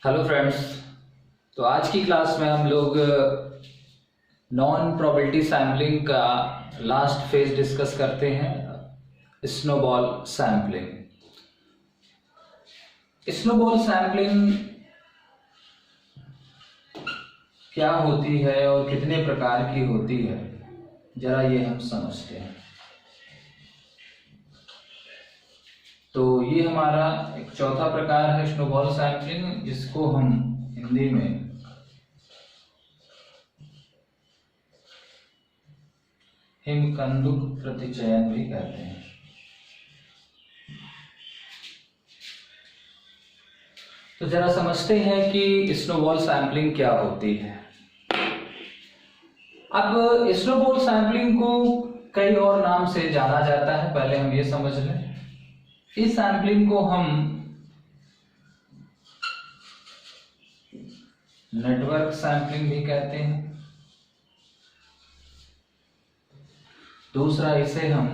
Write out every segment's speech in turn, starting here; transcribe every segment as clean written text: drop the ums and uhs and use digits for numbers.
Hello friends. तो आज की क्लास में हम लोग नॉन प्रोबेबिलिटी सैम्पलिंग का लास्ट फेज डिस्कस करते हैं, स्नोबॉल सैम्पलिंग। स्नोबॉल सैम्पलिंग क्या होती है और कितने प्रकार की होती है, जरा ये हम समझते हैं। तो ये हमारा एक चौथा प्रकार है स्नोबॉल सैम्पलिंग, जिसको हम हिंदी में हिमकंदुक प्रतिचयन भी कहते हैं। तो जरा समझते हैं कि स्नोबॉल सैम्पलिंग क्या होती है। अब स्नोबॉल सैम्पलिंग को कई और नाम से जाना जाता है, पहले हम ये समझ लें। इस सैम्पलिंग को हम नेटवर्क सैम्पलिंग भी कहते हैं। दूसरा, इसे हम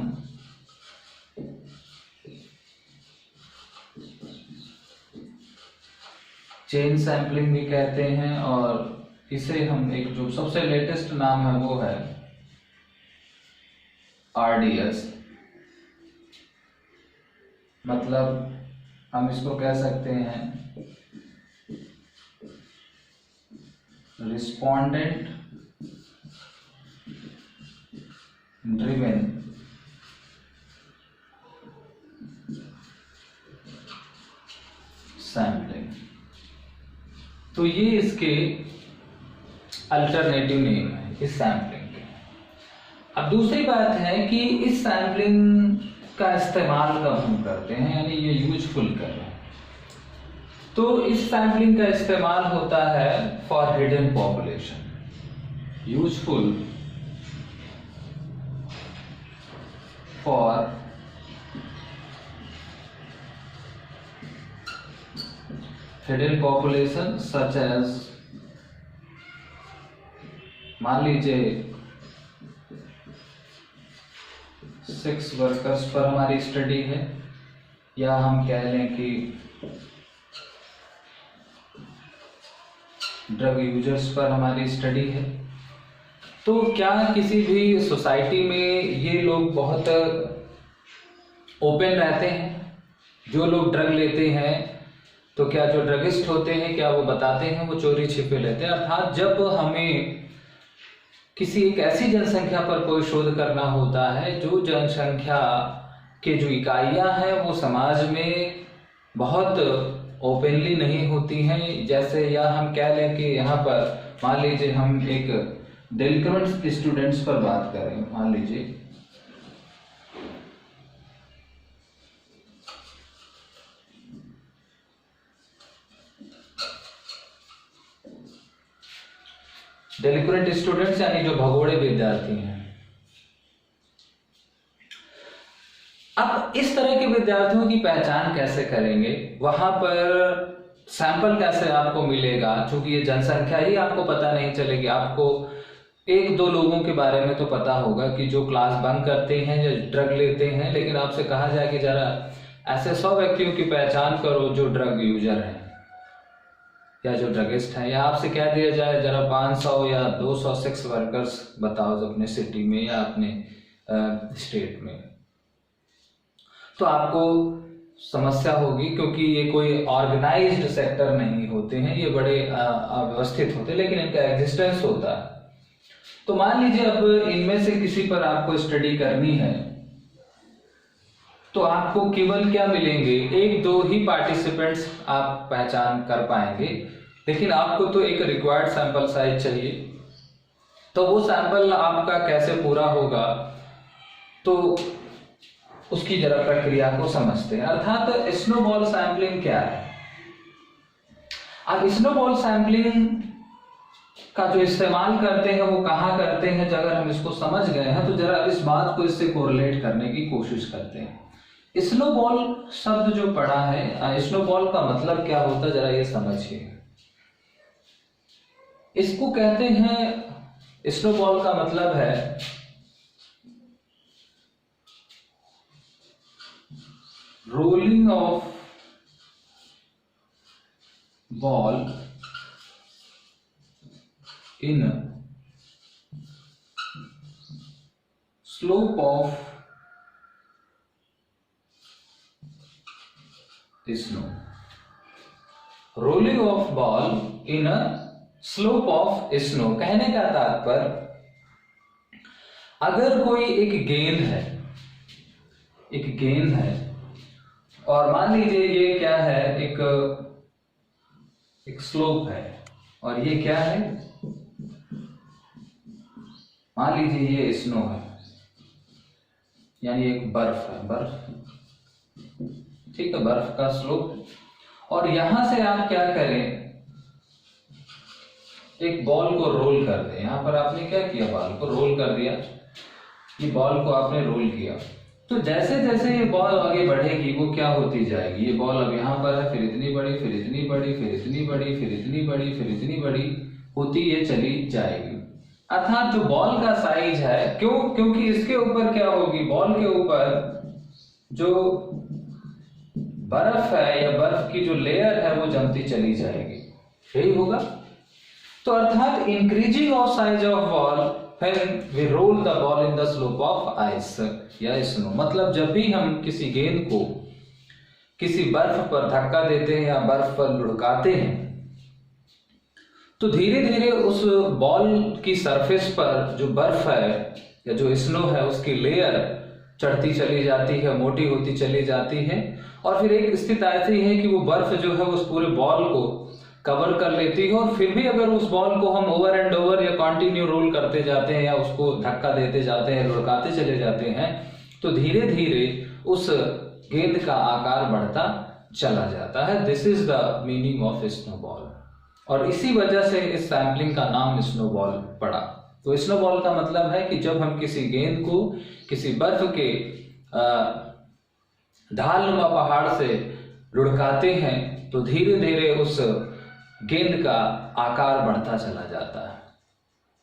चेन सैम्पलिंग भी कहते हैं, और इसे हम एक जो सबसे लेटेस्ट नाम है वो है आरडीएस। मतलब हम इसको कह सकते हैं रिस्पोंडेंट ड्रिवन सैम्पलिंग। तो ये इसके अल्टरनेटिव नेम है इस सैम्पलिंग के। अब दूसरी बात है कि इस सैम्पलिंग का इस्तेमाल कब हम करते हैं, यानी ये यूजफुल कर रहे हैं। तो इस सैम्पलिंग का इस्तेमाल होता है for hidden population, useful for hidden population such as, मान लीजिए 6 वर्कर्स पर हमारी स्टडी है, या हम कह लें कि ड्रग यूजर्स पर हमारी स्टडी है। तो क्या किसी भी सोसाइटी में ये लोग बहुत ओपन रहते हैं? जो लोग ड्रग लेते हैं, तो क्या जो ड्रगिस्ट होते हैं क्या वो बताते हैं? वो चोरी छिपे लेते हैं। अर्थात जब हमें किसी एक ऐसी जनसंख्या पर कोई शोध करना होता है जो जनसंख्या के जो इकाइयां हैं वो समाज में बहुत ओपनली नहीं होती हैं, जैसे या हम कह लें कि यहाँ पर मान लीजिए हम एक डेलिक्वेंट स्टूडेंट्स पर बात करें। मान लीजिए डेलिक्वेंट स्टूडेंट्स यानी जो भगोड़े विद्यार्थी हैं। अब इस तरह के विद्यार्थियों की पहचान कैसे करेंगे, वहां पर सैंपल कैसे आपको मिलेगा? क्योंकि ये जनसंख्या ही आपको पता नहीं चलेगी। आपको एक दो लोगों के बारे में तो पता होगा कि जो क्लास बंक करते हैं या ड्रग लेते हैं, लेकिन आपसे कहा जाए कि जरा ऐसे 100 व्यक्तियों की पहचान करो जो ड्रग यूजर हैं या जो ड्रगिस्ट हैं, या आपसे कह दिया जाए जरा 500 या 200 सेक्स वर्कर्स बताओ अपने सिटी में या अपने स्टेट में, तो आपको समस्या होगी, क्योंकि ये कोई ऑर्गेनाइज्ड सेक्टर नहीं होते हैं, ये बड़े अव्यवस्थित होते हैं, लेकिन इनका एग्जिस्टेंस होता है। तो मान लीजिए अब इनमें से किसी पर आपको स्टडी करनी है, तो आपको केवल क्या मिलेंगे, एक दो ही पार्टिसिपेंट्स आप पहचान कर पाएंगे, लेकिन आपको तो एक रिक्वायर्ड सैंपल साइज चाहिए। तो वो सैंपल आपका कैसे पूरा होगा, तो उसकी जरा प्रक्रिया को समझते हैं। अर्थात स्नोबॉल सैंपलिंग क्या है। अब स्नोबॉल सैंपलिंग का जो इस्तेमाल करते हैं वो कहाँ करते हैं, अगर हम इसको समझ गए हैं तो जरा इस बात को इससे कोरिलेट करने की कोशिश करते हैं। स्नोबॉल शब्द जो पढ़ा है, स्नोबॉल का मतलब क्या होता है, जरा ये समझिए। इसको कहते हैं, स्नोबॉल का मतलब है rolling of ball in a slope of snow. Rolling of ball in a slope of snow, कहने का तात्पर्य अगर कोई एक गेंद है और मान लीजिए ये क्या है, एक स्लोप है और ये क्या है, मान लीजिए ये स्नो है, यानी एक बर्फ है, ठीक है, बर्फ का स्लोप। और यहां से आप क्या करें, एक बॉल को रोल कर दें। यहां पर आपने क्या किया, बॉल को रोल कर दिया, ये बॉल को आपने रोल किया। तो जैसे जैसे ये बॉल आगे बढ़ेगी वो क्या होती जाएगी, ये बॉल अब यहाँ पर है, फिर इतनी बड़ी, फिर इतनी बड़ी, फिर इतनी बड़ी, फिर इतनी बड़ी, फिर इतनी बड़ी होती ये चली जाएगी। अर्थात जो बॉल का साइज है, क्योंकि इसके ऊपर क्या होगी, बॉल के ऊपर जो बर्फ है या बर्फ की जो लेयर है वो जमती चली जाएगी, यही होगा। तो अर्थात increasing of size of ball when we roll the ball in the slope of ice या snow, मतलब जब भी हम किसी गेंद को किसी बर्फ पर धक्का देते हैं या बर्फ पर लुढ़काते हैं तो धीरे धीरे उस बॉल की सरफेस पर जो बर्फ है या जो स्नो है उसकी लेयर चढ़ती चली जाती है, मोटी होती चली जाती है, और फिर एक स्थिति ऐसी है कि वो बर्फ जो है उस पूरे बॉल को कवर कर लेती है। और फिर भी अगर उस बॉल को हम ओवर एंड ओवर या कंटिन्यू रोल करते जाते हैं या उसको धक्का देते जाते हैं, लुढ़काते चले जाते हैं, तो धीरे धीरे उस गेंद का आकार बढ़ता चला जाता है। This is the meaning of snowball, और इसी वजह से इस सैम्पलिंग का नाम स्नोबॉल पड़ा। तो स्नोबॉल का मतलब है कि जब हम किसी गेंद को किसी बर्फ के ढालनुमा पहाड़ से लुढ़काते हैं तो धीरे धीरे उस गेंद का आकार बढ़ता चला जाता है।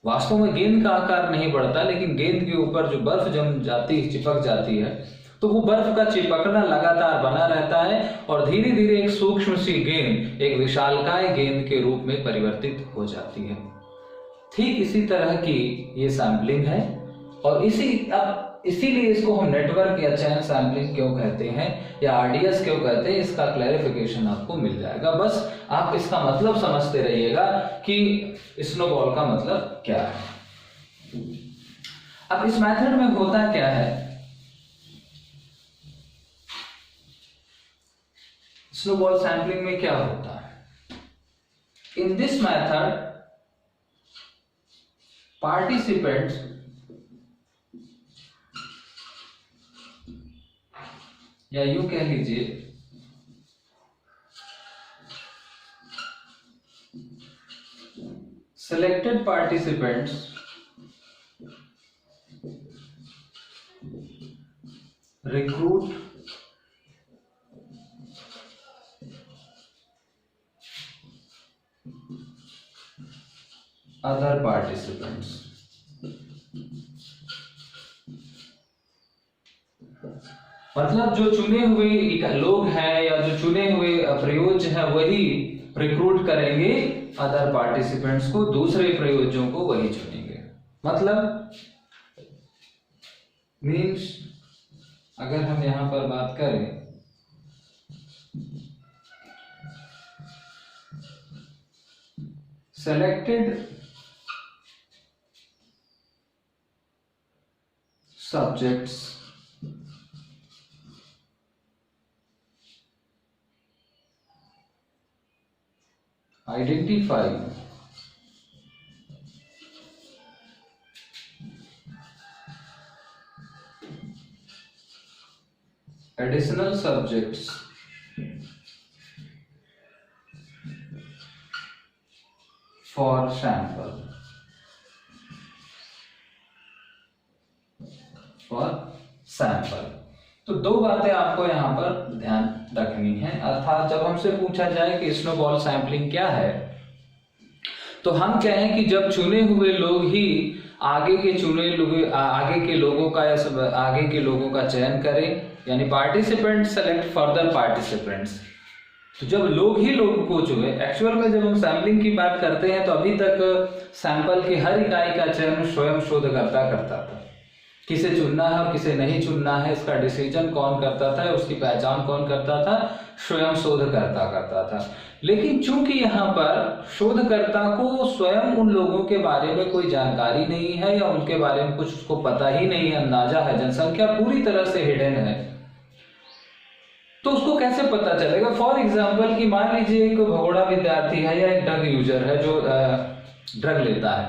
वास्तव में गेंद का आकार नहीं बढ़ता, लेकिन गेंद के ऊपर जो बर्फ जम जाती है, चिपक जाती है, तो वो बर्फ का चिपकना लगातार बना रहता है और धीरे धीरे एक सूक्ष्म सी गेंद एक विशालकाय गेंद के रूप में परिवर्तित हो जाती है। ठीक इसी तरह की ये सैम्पलिंग है, और इसीलिए इसको हम नेटवर्क या चैन सैम्पलिंग क्यों कहते हैं या आरडीएस क्यों कहते हैं, इसका क्लैरिफिकेशन आपको मिल जाएगा। बस आप इसका मतलब समझते रहिएगा कि स्नोबॉल का मतलब क्या है। अब इस मेथड में होता क्या है, स्नोबॉल सैम्पलिंग में क्या होता है, इन दिस मेथड पार्टिसिपेंट्स या यूं कह लीजिए selected participants recruit other participants। मतलब जो चुने हुए लोग हैं या जो चुने हुए प्रयोज्य हैं वही रिक्रूट करेंगे अदर पार्टिसिपेंट्स को, दूसरे प्रयोज्यों को वही चुनेंगे। मतलब मीन्स अगर हम यहां पर बात करें selected subjects identify additional subjects for sample तो दो बातें आपको यहाँ पर ध्यान रखनी है। अर्थात जब हमसे पूछा जाए कि स्नोबॉल सैम्पलिंग क्या है, तो हम कहें कि जब चुने हुए लोग ही आगे के लोगों का चयन करें, यानी पार्टिसिपेंट सेलेक्ट फर्दर पार्टिसिपेंट्स, तो जब लोग ही लोगों को चुने, एक्चुअल में जब हम सैम्पलिंग की बात करते हैं तो अभी तक सैंपल की हर इकाई का चयन स्वयं शोधकर्ता करता था। किसे चुनना है और किसे नहीं चुनना है इसका डिसीजन कौन करता था, उसकी पहचान कौन करता था, स्वयं शोधकर्ता करता था। लेकिन चूंकि यहाँ पर शोधकर्ता को स्वयं उन लोगों के बारे में कोई जानकारी नहीं है या उनके बारे में कुछ उसको पता ही नहीं है, अंदाजा है, जनसंख्या पूरी तरह से हिडन है, तो उसको कैसे पता चलेगा? फॉर एग्जाम्पल कि मान लीजिए एक भगोड़ा विद्यार्थी है या एक ड्रग यूजर है जो ड्रग लेता है,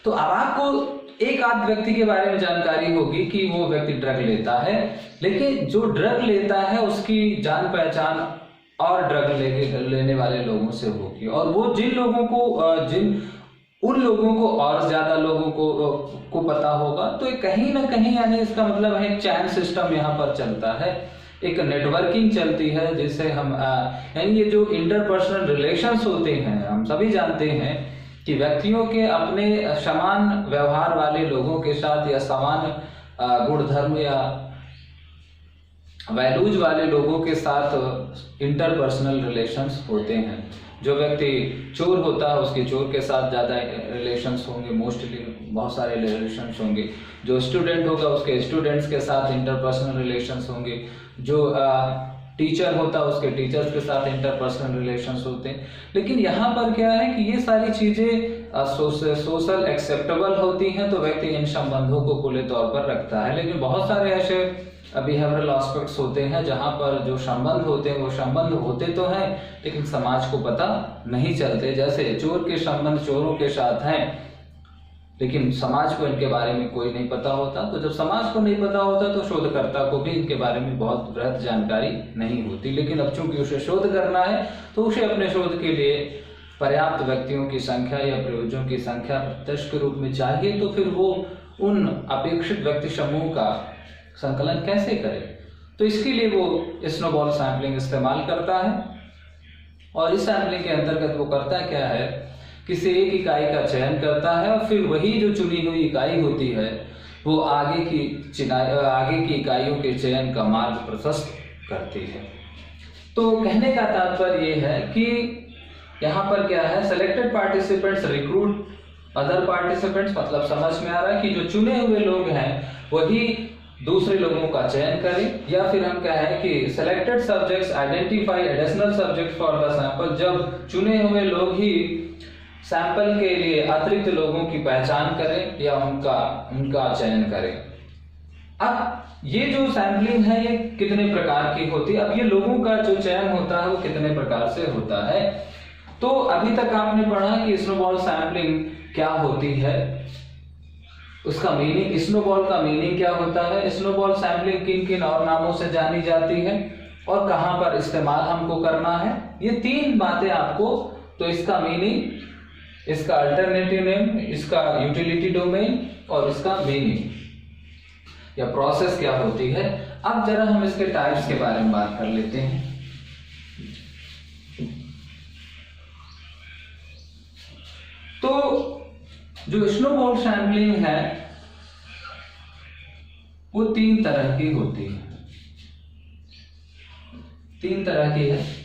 तो अब आपको एक आध व्यक्ति के बारे में जानकारी होगी कि वो व्यक्ति ड्रग लेता है, लेकिन जो ड्रग लेता है उसकी जान पहचान और ड्रग लेने वाले लोगों से होगी, और वो उन लोगों को और ज्यादा लोगों को पता होगा। तो कहीं ना कहीं यानी इसका मतलब है एक चैन सिस्टम यहाँ पर चलता है, एक नेटवर्किंग चलती है, जिससे हम यानी ये जो इंटरपर्सनल रिलेशंस होते हैं, हम सभी जानते हैं कि व्यक्तियों के अपने समान व्यवहार वाले लोगों के साथ या समान गुणधर्म या वैल्यूज वाले लोगों के साथ इंटरपर्सनल रिलेशंस होते हैं। जो व्यक्ति चोर होता है उसके चोर के साथ ज़्यादा रिलेशंस होंगे, मोस्टली बहुत सारे रिलेशंस होंगे। जो स्टूडेंट होगा उसके स्टूडेंट्स के साथ इंटरपर्सनल रिलेशंस होंगे। जो टीचर होता है उसके टीचर्स के साथ इंटरपर्सनल रिलेशंस होते हैं। लेकिन यहाँ पर क्या है कि ये सारी चीज़ें सोशल एक्सेप्टेबल होती हैं तो व्यक्ति इन संबंधों को खुले तौर पर रखता है। लेकिन बहुत सारे ऐसे बिहेवियरल एस्पेक्ट्स होते हैं जहाँ पर जो संबंध होते हैं वो संबंध होते तो हैं लेकिन समाज को पता नहीं चलते। जैसे चोर के संबंध चोरों के साथ हैं लेकिन समाज को इनके बारे में कोई नहीं पता होता। तो जब समाज को नहीं पता होता तो शोधकर्ता को भी इनके बारे में बहुत वृहद जानकारी नहीं होती। लेकिन अब चूंकि उसे शोध करना है तो उसे अपने शोध के लिए पर्याप्त व्यक्तियों की संख्या या प्रयोजकों की संख्या प्रत्यक्ष के रूप में चाहिए, तो फिर वो उन अपेक्षित व्यक्ति समूह का संकलन कैसे करे? तो इसके लिए वो स्नोबॉल सैंपलिंग इस्तेमाल करता है। और इस सैंपलिंग के अंतर्गत वो करता क्या है, किसी एक इकाई का चयन करता है और फिर वही जो चुनी हुई इकाई होती है वो आगे की इकाइयों के चयन का मार्ग प्रशस्त करती है। तो कहने का तात्पर्य ये है कि यहाँ पर क्या है, selected participants recruit other participants, मतलब समझ में आ रहा है कि जो चुने हुए लोग हैं वही दूसरे लोगों का चयन करें। या फिर हम क्या है कि selected subjects identify additional subject for the sample, जब चुने हुए लोग ही सैंपल के लिए अतिरिक्त लोगों की पहचान करें या उनका चयन करें। अब ये जो सैंपलिंग है ये कितने प्रकार की होती है, अब ये लोगों का जो चयन होता है वो कितने प्रकार से होता है। तो अभी तक आपने पढ़ा कि स्नोबॉल सैंपलिंग क्या होती है, उसका मीनिंग, स्नोबॉल का मीनिंग क्या होता है, स्नोबॉल सैंपलिंग किन किन और नामों से जानी जाती है और कहां पर इस्तेमाल हमको करना है, ये तीन बातें आपको। तो इसका मीनिंग, इसका अल्टरनेटिव नेम, इसका यूटिलिटी डोमेन और इसका मीनिंग या प्रोसेस क्या होती है। अब जरा हम इसके टाइप्स के बारे में बात कर लेते हैं। तो जो स्नोबॉल सैंपलिंग है वो तीन तरह की होती है, तीन तरह की है।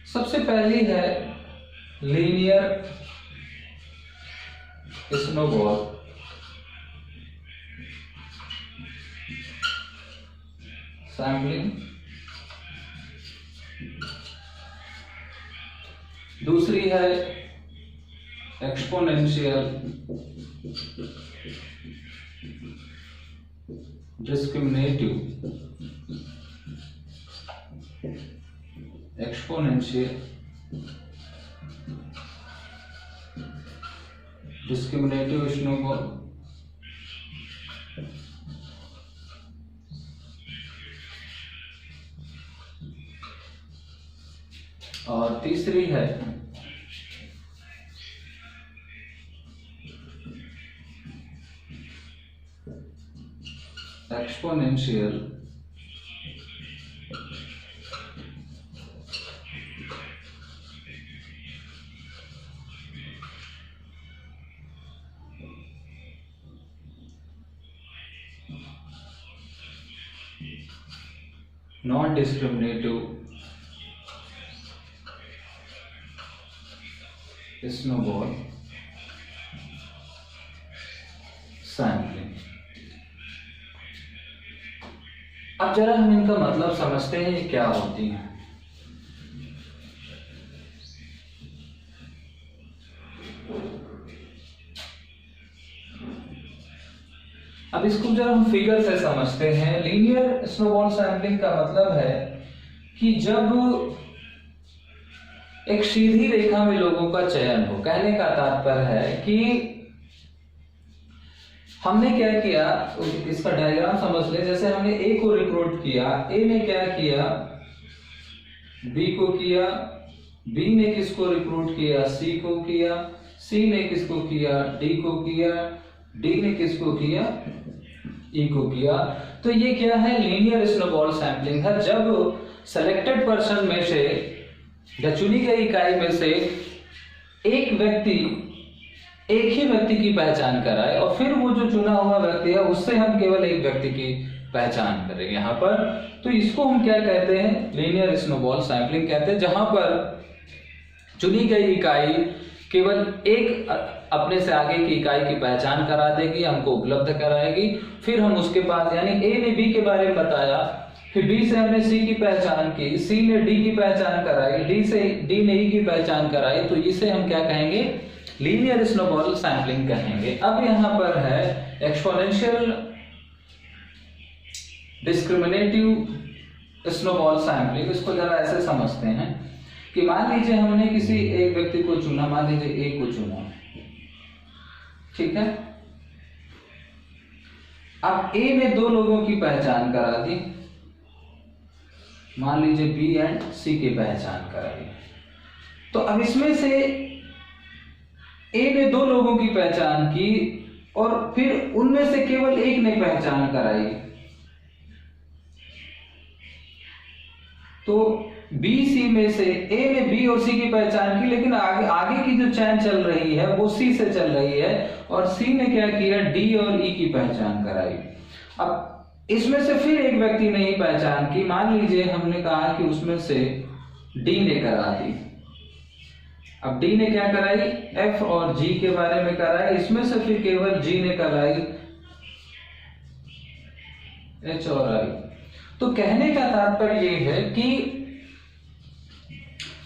सबसे पहली है लीनियर स्नोबॉल सैंपलिंग, दूसरी है एक्सपोनेंशियल डिस्क्रिमिनेटिव स्नोबॉल, और तीसरी है exponential non discriminative snowball sampling. अब जरा हम इनका मतलब समझते हैं ये क्या होती है। अब इसको जरा हम फिगर से समझते हैं। लीनियर स्नोबॉल सैंपलिंग का मतलब है कि जब एक सीधी रेखा में लोगों का चयन हो, कहने का तात्पर्य है कि हमने क्या किया, इसका डायग्राम समझ ले। जैसे हमने ए को रिक्रूट किया, ए ने क्या किया, बी को किया, बी ने किसको रिक्रूट किया, सी को किया, सी ने किसको किया, डी को किया, डी ने किसको किया, ई को किया। तो ये क्या है, लीनियर स्नोबॉल सैंपलिंग है। जब सेलेक्टेड पर्सन में से या चुनी गई इकाई में से एक व्यक्ति एक ही व्यक्ति की पहचान कराए और फिर वो जो चुना हुआ व्यक्ति है उससे हम केवल एक व्यक्ति की पहचान करेंगे यहाँ पर। तो इसको हम क्या कहते हैं, लीनियर स्नोबॉल सैंपलिंग कहते हैं, जहां पर चुनी गई इकाई केवल एक अपने से आगे की इकाई की पहचान करा देगी, हमको उपलब्ध कराएगी। फिर हम उसके पास, यानी ए ने बी के बारे में बताया, फिर बी से हमने सी की पहचान की, सी ने डी की पहचान कराई, डी से डी ने ई की पहचान कराई, तो इसे हम क्या कहेंगे, लीनियर स्नोबॉल सैंपलिंग कहेंगे। अब यहां पर है एक्सपोनेंशियल डिस्क्रिमिनेटिव स्नोबॉल सैंपलिंग। इसको जरा ऐसे समझते हैं कि मान लीजिए हमने किसी एक व्यक्ति को चुना, मान लीजिए ए को चुना, ठीक है। अब ए ने दो लोगों की पहचान करा दी, मान लीजिए बी एंड सी की पहचान कराई। तो अब इसमें से ए ने दो लोगों की पहचान की और फिर उनमें से केवल एक ने पहचान कराई। तो बी सी में से ए ने बी और सी की पहचान की, लेकिन आगे की जो चैन चल रही है वो सी से चल रही है और सी ने क्या किया, डी और ई की पहचान कराई। अब इसमें से फिर एक व्यक्ति ने ही पहचान की, मान लीजिए हमने कहा कि उसमें से डी ने करा दी। अब डी ने क्या कराई, एफ और जी के बारे में कराई, इसमें से फिर केवल जी ने कराई एच और आई। तो कहने का तात्पर्य ये है कि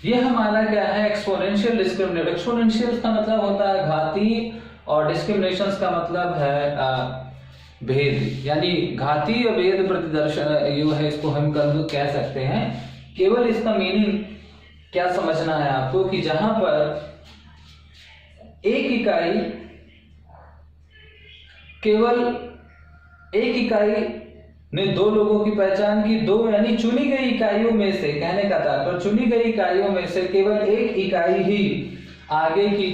ये हमारा क्या है, एक्सपोनेंशियल डिस्क्रिमिनेट। एक्सपोनेंशियल का मतलब होता है घातीय और डिस्क्रिमिनेशन का मतलब है भेद, यानी घातीय भेद प्रतिदर्शन यो है, इसको हम कह सकते हैं। केवल इसका मीनिंग क्या समझना है आपको कि जहां पर एक इकाई, केवल एक इकाई ने दो लोगों की पहचान की, दो यानी चुनी गई इकाइयों में से, कहने का तात्पर्य चुनी गई इकाइयों में से केवल एक इकाई ही आगे की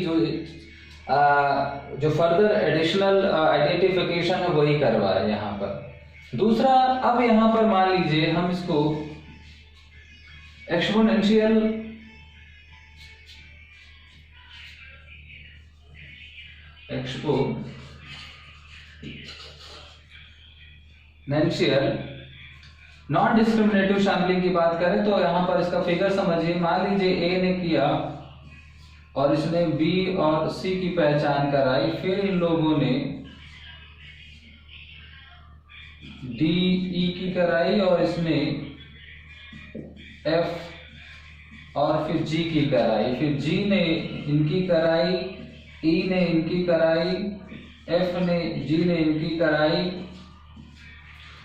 जो फर्दर एडिशनल आइडेंटिफिकेशन है वही करवाए यहाँ पर। दूसरा, अब यहाँ पर मान लीजिए हम इसको एक्सपोनेंशियल नॉन डिस्क्रिमिनेटिव सैंपलिंग की बात करें तो यहां पर इसका फिगर समझिए। मान लीजिए ए ने किया और इसने बी और सी की पहचान कराई, फिर इन लोगों ने डी ई की कराई और इसने एफ और फिर जी की कराई, फिर जी ने इनकी कराई, ई ने इनकी कराई, एफ ने जी ने इनकी कराई।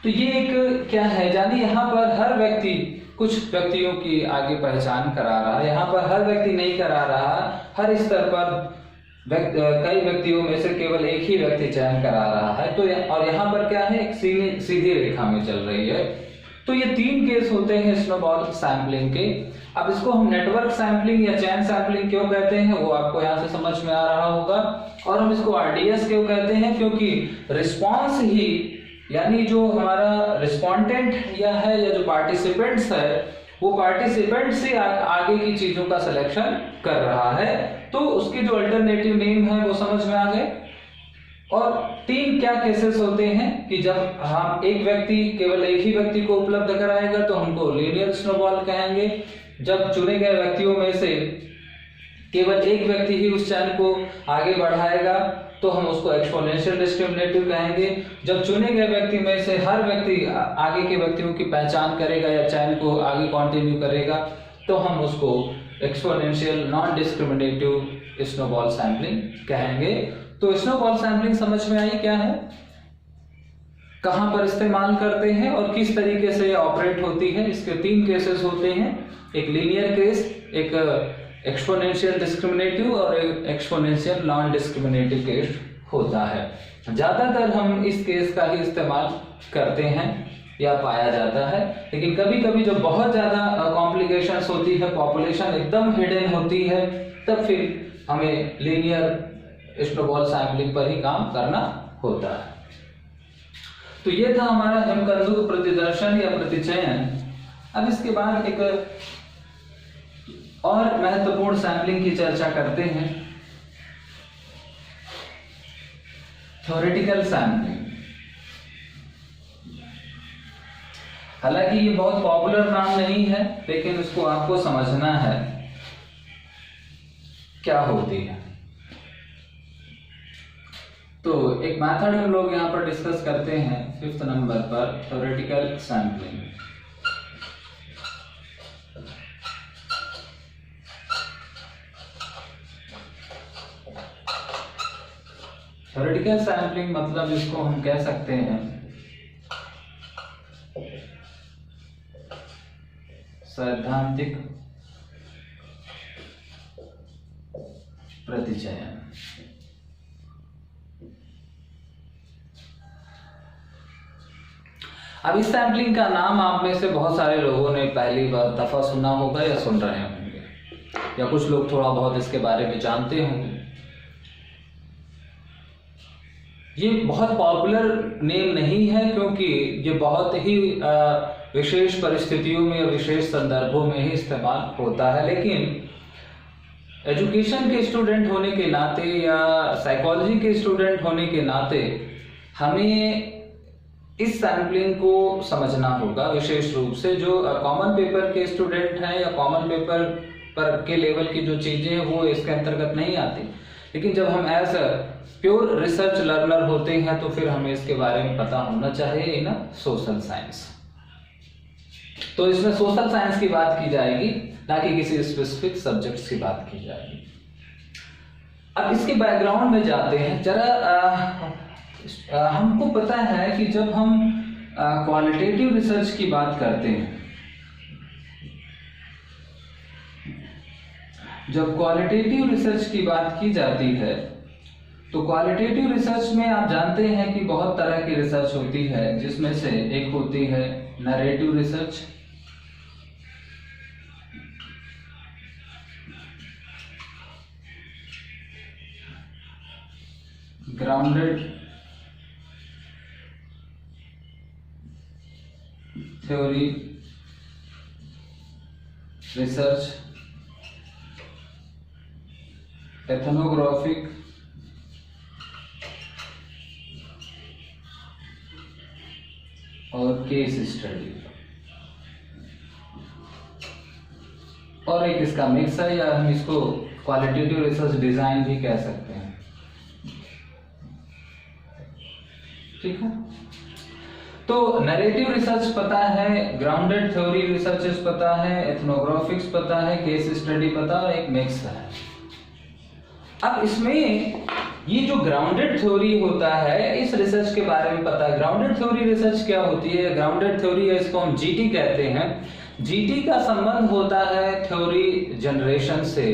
तो ये एक क्या है, यानी यहाँ पर हर व्यक्ति कुछ व्यक्तियों की आगे पहचान करा रहा है, यहाँ पर हर व्यक्ति नहीं करा रहा, हर स्तर पर कई व्यक्तियों में से केवल एक ही व्यक्ति चयन करा रहा है। तो और यहाँ पर क्या है, एक सीधी रेखा में चल रही है। तो ये तीन केस होते हैं स्नोबॉल सैंपलिंग के। अब इसको हम नेटवर्क सैंपलिंग या चैन सैंपलिंग क्यों कहते हैं वो आपको यहाँ से समझ में आ रहा होगा। और हम इसको आरडीएस क्यों कहते हैं, क्योंकि रिस्पॉन्स ही, यानी जो हमारा रिस्पॉन्डेंट या है या जो पार्टिसिपेंट्स है वो पार्टिसिपेंट से आगे की चीजों का सिलेक्शन कर रहा है। तो उसके जो अल्टरनेटिव नेम है वो समझ में आ गए। और 3 क्या केसेस होते हैं कि जब हम केवल एक ही व्यक्ति को उपलब्ध कराएगा तो हमको लीनियर स्नोबॉल कहेंगे। जब चुने गए व्यक्तियों में से केवल एक व्यक्ति ही उस चैन को आगे बढ़ाएगा तो हम उसको एक्सपोनेंशियल डिस्क्रिमिनेटिव कहेंगे। जब चुने गए व्यक्ति में से हर व्यक्ति आगे के व्यक्तियों की पहचान करेगा या चैन को आगे कंटिन्यू करेगा तो हम उसको exponential non discriminative snowball sampling कहेंगे। तो स्नोबॉल सैंपलिंग समझ में आई क्या है, कहां पर इस्तेमाल करते हैं और किस तरीके से ऑपरेट होती है। इसके 3 केसेस होते हैं, एक लीनियर केस, एक एक्सपोनेंशियल डिस्क्रिमिनेटिव और एक एक्सपोनेंशियल नॉन डिस्क्रिमिनेटिव केस होता है। ज्यादातर हम इस केस का ही इस्तेमाल करते हैं या पाया जाता है, लेकिन कभी कभी जब बहुत ज्यादा कॉम्प्लिकेशंस होती है, पॉपुलेशन एकदम हिडन होती है, तब फिर हमें लीनियर स्नोबॉल सैंपलिंग पर ही काम करना होता है। तो ये था हमारा हिमकंदुक प्रतिदर्शन या प्रतिचयन। अब इसके बाद एक और महत्वपूर्ण सैंपलिंग की चर्चा करते हैं, थ्योरेटिकल सैंपलिंग। हालांकि ये बहुत पॉपुलर नाम नहीं है, लेकिन इसको आपको समझना है क्या होती है। तो एक मेथड हम लोग यहाँ पर डिस्कस करते हैं 5th नंबर पर, थ्योरेटिकल सैंपलिंग। थ्योरेटिकल सैंपलिंग मतलब इसको हम कह सकते हैं सैद्धांतिक प्रतिचयन। अब इस सैंपलिंग का नाम आप में से बहुत सारे लोगों ने पहली बार दफा सुना होगा या सुन रहे होंगे, या कुछ लोग थोड़ा बहुत इसके बारे में जानते होंगे। ये बहुत पॉपुलर नेम नहीं है क्योंकि ये बहुत ही विशेष परिस्थितियों में या विशेष संदर्भों में ही इस्तेमाल होता है, लेकिन एजुकेशन के स्टूडेंट होने के नाते या साइकोलॉजी के स्टूडेंट होने के नाते हमें इस सैंपलिंग को समझना होगा। विशेष रूप से जो कॉमन पेपर के स्टूडेंट हैं या कॉमन पेपर पर के लेवल की जो चीजें हैं वो इसके अंतर्गत नहीं आती, लेकिन जब हम as a pure research learner होते हैं तो फिर हमें इसके बारे में पता होना चाहिए इन सोशल साइंस। तो इसमें सोशल साइंस की बात की जाएगी, ना कि किसी स्पेसिफिक सब्जेक्ट्स की बात की जाएगी। अब इसके बैकग्राउंड में जाते हैं जरा। हमको पता है कि जब हम क्वालिटेटिव रिसर्च की बात करते हैं, जब क्वालिटेटिव रिसर्च की बात की जाती है तो क्वालिटेटिव रिसर्च में आप जानते हैं कि बहुत तरह की रिसर्च होती है, जिसमें से एक होती है narrative research, grounded theory research, ethnographic और केस स्टडी, और एक इसका मिक्स है, या हम इसको क्वालिटेटिव रिसर्च डिजाइन भी कह सकते हैं। ठीक है, तो नैरेटिव रिसर्च पता है, ग्राउंडेड थ्योरी रिसर्चेस पता है, एथनोग्राफिक्स पता है, केस स्टडी पता है, एक मिक्स है। अब इसमें ये जो ग्राउंडेड थ्योरी होता है, इस रिसर्च के बारे में पता है। ग्राउंडेड थ्योरी रिसर्च क्या होती है? ग्राउंडेड थ्योरी है, इसको हम जीटी कहते हैं। जीटी का संबंध होता है थ्योरी जनरेशन से,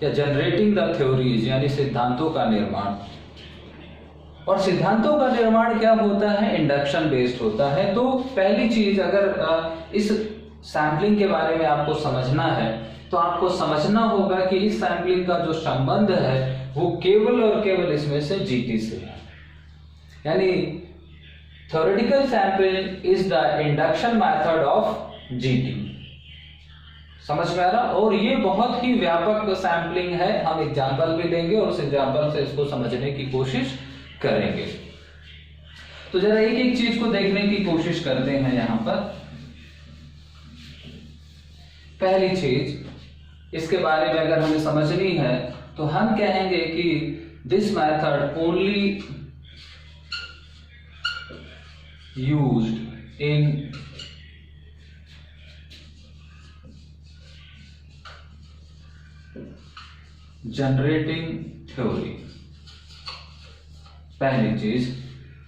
या जनरेटिंग द थ्योरीज, यानी सिद्धांतों का निर्माण। और सिद्धांतों का निर्माण क्या होता है? इंडक्शन बेस्ड होता है। तो पहली चीज, अगर इस सैंपलिंग के बारे में आपको समझना है तो आपको समझना होगा कि इस सैंपलिंग का जो संबंध है वो केवल और केवल इसमें से जीटी से है। यानी theoretical sampling is the induction method of GT. समझ में आ रहा? और ये बहुत ही व्यापक सैंपलिंग है। हम एग्जांपल भी देंगे और उस एग्जांपल से इसको समझने की कोशिश करेंगे। तो जरा एक एक चीज को देखने की कोशिश करते हैं यहां पर। पहली चीज, इसके बारे में अगर हमें समझनी है तो हम कहेंगे कि this method only used in generating theory. पहली चीज,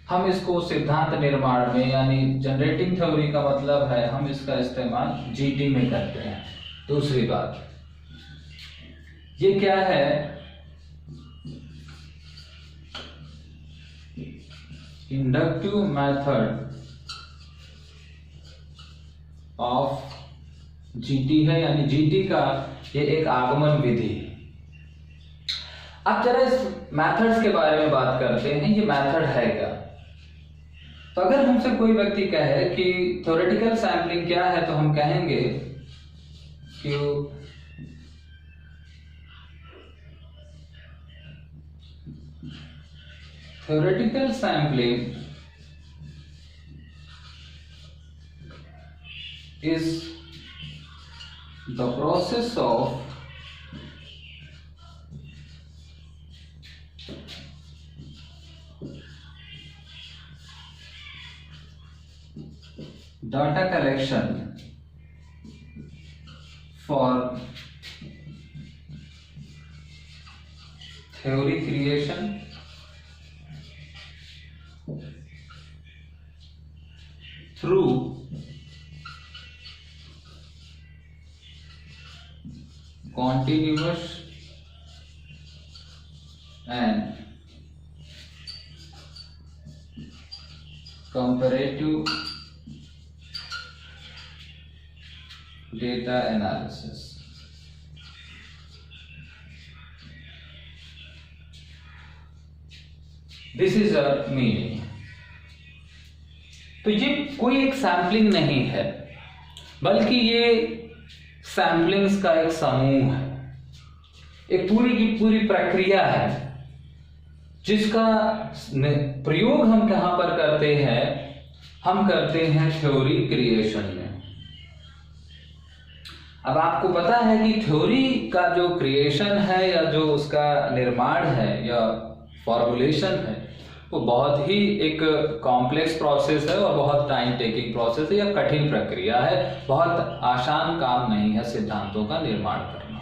हम इसको सिद्धांत निर्माण में, यानी जनरेटिंग थ्योरी का मतलब है हम इसका इस्तेमाल जीटी में करते हैं। दूसरी बात, ये क्या है, इंडक्टिव मेथड ऑफ जीटी है, यानी जीटी का ये एक आगमन विधि है। अब जरा इस मेथड्स के बारे में बात करते हैं, ये मेथड है क्या। तो अगर हमसे कोई व्यक्ति कहे कि थ्योरेटिकल सैंपलिंग क्या है, तो हम कहेंगे कि theoretical sampling is the process of data collection for theory creation through continuous and comparative data analysis। This is a meaning। तो ये कोई एक सैम्पलिंग नहीं है, बल्कि ये सैम्पलिंग्स का एक समूह है, एक पूरी की पूरी प्रक्रिया है, जिसका प्रयोग हम कहां पर करते हैं, हम करते हैं थ्योरी क्रिएशन में। अब आपको पता है कि थ्योरी का जो क्रिएशन है या जो उसका निर्माण है या फॉर्मुलेशन है, वो बहुत ही एक कॉम्प्लेक्स प्रोसेस है और बहुत टाइम टेकिंग प्रोसेस है या कठिन प्रक्रिया है। बहुत आसान काम नहीं है सिद्धांतों का निर्माण करना।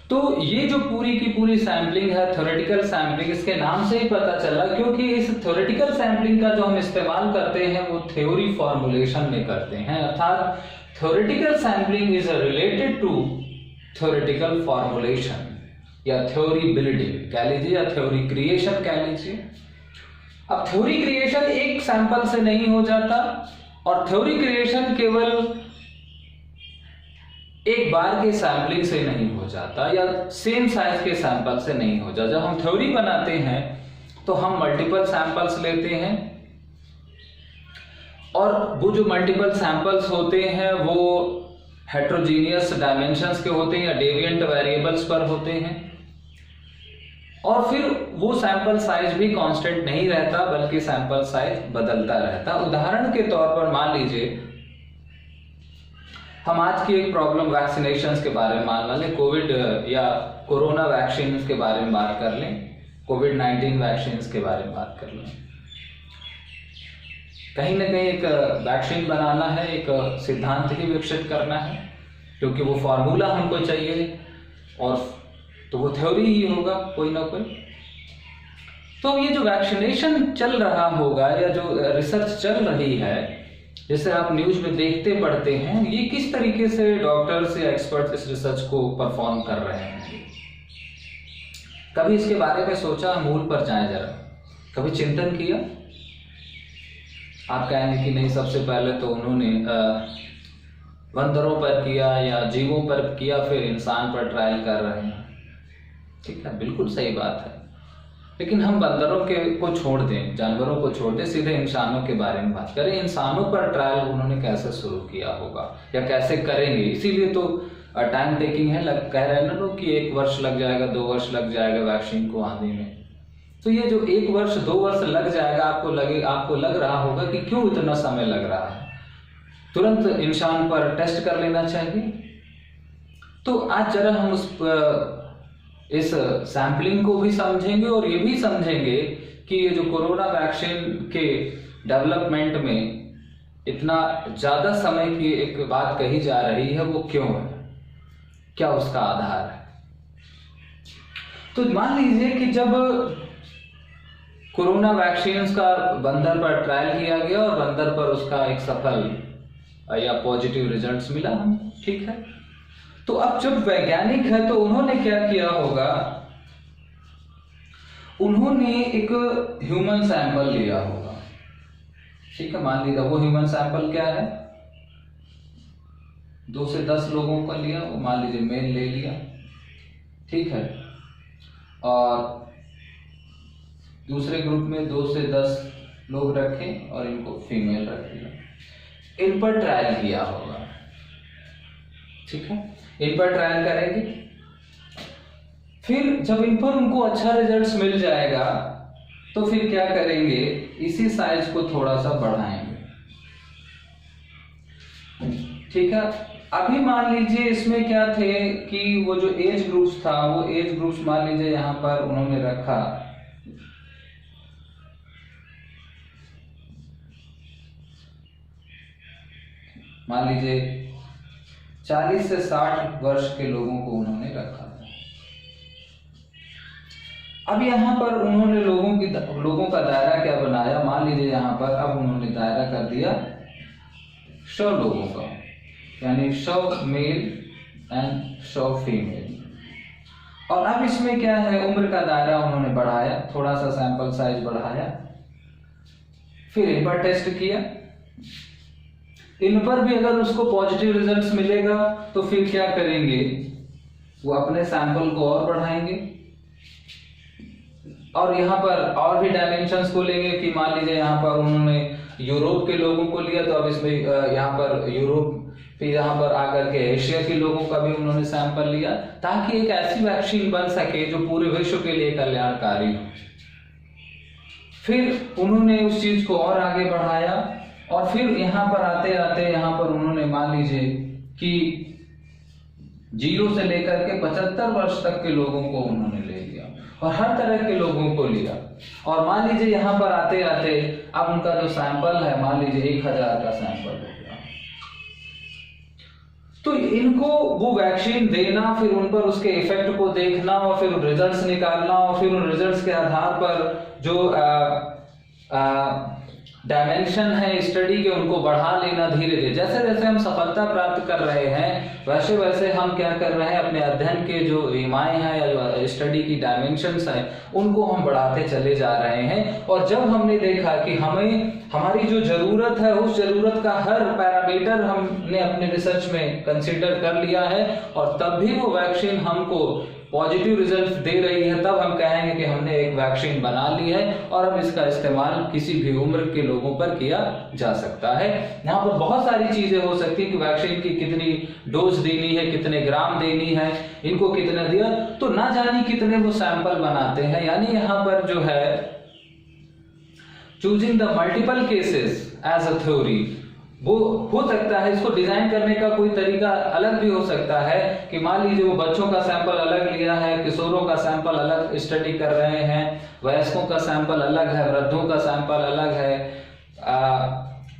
तो ये जो पूरी की पूरी सैम्पलिंग है, थ्योरेटिकल सैम्पलिंग, इसके नाम से ही पता चला, क्योंकि इस थ्योरेटिकल सैम्पलिंग का जो हम इस्तेमाल करते हैं वो थ्योरी फॉर्मुलेशन में करते हैं। अर्थात theoretical sampling is related to theoretical formulation या थ्योरी बिल्डिंग कह लीजिए या थ्योरी क्रिएशन कह लीजिए। अब थ्योरी क्रिएशन एक सैंपल से नहीं हो जाता, और थ्योरी क्रिएशन केवल एक बार के सैंपलिंग से नहीं हो जाता या सेम साइज के सैंपल से नहीं हो जाता। जब हम थ्योरी बनाते हैं तो हम मल्टीपल सैंपल्स लेते हैं, और वो जो मल्टीपल सैंपल्स होते हैं वो हेट्रोजीनियस डायमेंशंस के होते हैं या डेविएंट वेरिएबल्स पर होते हैं, और फिर वो सैंपल साइज भी कांस्टेंट नहीं रहता, बल्कि सैंपल साइज बदलता रहता। उदाहरण के तौर पर मान लीजिए हम आज की एक प्रॉब्लम वैक्सीनेशंस के बारे में मान लें, कोविड या कोरोना वैक्सीन के बारे में बात कर लें, कोविड-19 वैक्सीन के बारे में बात कर लें। कहीं ना कहीं एक वैक्सीन बनाना है, एक सिद्धांत ही विकसित करना है, क्योंकि वो फॉर्मूला हमको चाहिए, और तो वो थ्योरी ही होगा कोई ना कोई। तो ये जो वैक्सीनेशन चल रहा होगा या जो रिसर्च चल रही है, जैसे आप न्यूज में देखते पढ़ते हैं, ये किस तरीके से डॉक्टर्स या एक्सपर्ट इस रिसर्च को परफॉर्म कर रहे हैं। कभी इसके बारे में सोचा, मूल पर जाए जरा, कभी चिंतन किया? आप कहेंगे कि नहीं, सबसे पहले तो उन्होंने बंदरों पर किया या जीवों पर किया, फिर इंसान पर ट्रायल कर रहे हैं। ठीक है, बिल्कुल सही बात है, लेकिन हम बंदरों को छोड़ दें, जानवरों को छोड़ दें, सीधे इंसानों के बारे में बात करें। इंसानों पर ट्रायल उन्होंने कैसे शुरू किया होगा या कैसे करेंगे? इसीलिए तो टाइम टेकिंग है, कह रहे हैं ना लोग कि 1 वर्ष लग जाएगा, 2 वर्ष लग जाएगा वैक्सीन को आने में। तो ये जो 1 वर्ष 2 वर्ष लग जाएगा, आपको लग रहा होगा कि क्यों इतना समय लग रहा है, तुरंत इंसान पर टेस्ट कर लेना चाहिए। तो आज जरा हम इस सैंपलिंग को भी समझेंगे और ये भी समझेंगे कि ये जो कोरोना वैक्सीन के डेवलपमेंट में इतना ज्यादा समय की एक बात कही जा रही है, वो क्यों है, क्या उसका आधार है। तो मान लीजिए कि जब कोरोना वैक्सीन का बंदर पर ट्रायल किया गया और बंदर पर उसका एक सफल या पॉजिटिव रिजल्ट्स मिला, ठीक है। तो अब जब वैज्ञानिक है तो उन्होंने क्या किया होगा, उन्होंने एक ह्यूमन सैंपल लिया होगा, ठीक है। मान लीजिए वो ह्यूमन सैंपल क्या है, 2 से 10 लोगों का लिया, वो मान लीजिए मेल ले लिया, ठीक है। और दूसरे ग्रुप में 2 से 10 लोग रखे और इनको फीमेल रख दिया, इन पर ट्रायल किया होगा, ठीक है। इन पर ट्रायल करेंगे, फिर जब इन पर उनको अच्छा रिजल्ट्स मिल जाएगा तो फिर क्या करेंगे, इसी साइज को थोड़ा सा बढ़ाएंगे, ठीक है। अभी मान लीजिए इसमें क्या थे कि वो जो एज ग्रुप्स था, वो एज ग्रुप्स मान लीजिए यहां पर उन्होंने रखा, मान लीजिए 40 से 60 वर्ष के लोगों को उन्होंने रखा था। अब यहाँ पर उन्होंने लोगों का दायरा क्या बनाया, मान लीजिए यहाँ पर अब उन्होंने दायरा कर दिया 100 लोगों का, यानी 100 मेल एंड 100 फीमेल। और अब इसमें क्या है, उम्र का दायरा उन्होंने बढ़ाया, थोड़ा सा सैंपल साइज बढ़ाया, फिर इन पर टेस्ट किया, इन पर भी अगर उसको पॉजिटिव रिजल्ट्स मिलेगा तो फिर क्या करेंगे, वो अपने सैंपल को और बढ़ाएंगे और यहाँ पर और भी डायमेंशंस को लेंगे कि मान लीजिए यहाँ पर उन्होंने यूरोप के लोगों को लिया, तो अब इसमें यहाँ पर यूरोप, फिर यहाँ पर आकर के एशिया के लोगों का भी उन्होंने सैंपल लिया, ताकि एक ऐसी वैक्सीन बन सके जो पूरे विश्व के लिए कल्याणकारी हो। फिर उन्होंने उस चीज को और आगे बढ़ाया और फिर यहाँ पर आते आते यहाँ पर उन्होंने मान लीजिए कि 0 से लेकर के 75 वर्ष तक के लोगों को उन्होंने ले लिया और हर तरह के लोगों को लिया। और मान लीजिए यहाँ पर आते आते अब उनका जो सैंपल है, मान लीजिए 1000 का सैंपल हो गया। तो इनको वो वैक्सीन देना, फिर उन पर उसके इफेक्ट को देखना और फिर रिजल्ट्स निकालना और फिर उन रिजल्ट्स के आधार पर जो डायमेंशन है स्टडी के, उनको बढ़ा लेना धीरे धीरे। जैसे जैसे हम सफलता प्राप्त कर रहे हैं वैसे वैसे हम क्या कर रहे हैं, अपने अध्ययन के जो सीमाएं हैं या स्टडी की डायमेंशंस हैं उनको हम बढ़ाते चले जा रहे हैं। और जब हमने देखा कि हमारी जो जरूरत है उस जरूरत का हर पैरामीटर हमने अपने रिसर्च में कंसीडर कर लिया है और तब भी वो वैक्सीन हमको पॉजिटिव रिजल्ट दे रही है, तब हम कहेंगे कि हमने एक वैक्सीन बना ली है और अब इसका इस्तेमाल किसी भी उम्र के लोगों पर किया जा सकता है। यहाँ पर बहुत सारी चीजें हो सकती है कि वैक्सीन की कितनी डोज देनी है, कितने ग्राम देनी है, इनको कितना दिया, तो ना जाने कितने वो सैंपल बनाते हैं। यानी यहाँ पर जो है choosing the multiple cases as a theory, वो हो सकता है इसको डिजाइन करने का कोई तरीका अलग भी हो सकता है कि मान लीजिए वो बच्चों का सैंपल अलग लिया है, किशोरों का सैंपल अलग स्टडी कर रहे हैं, वयस्कों का सैंपल अलग है, वृद्धों का सैंपल अलग है,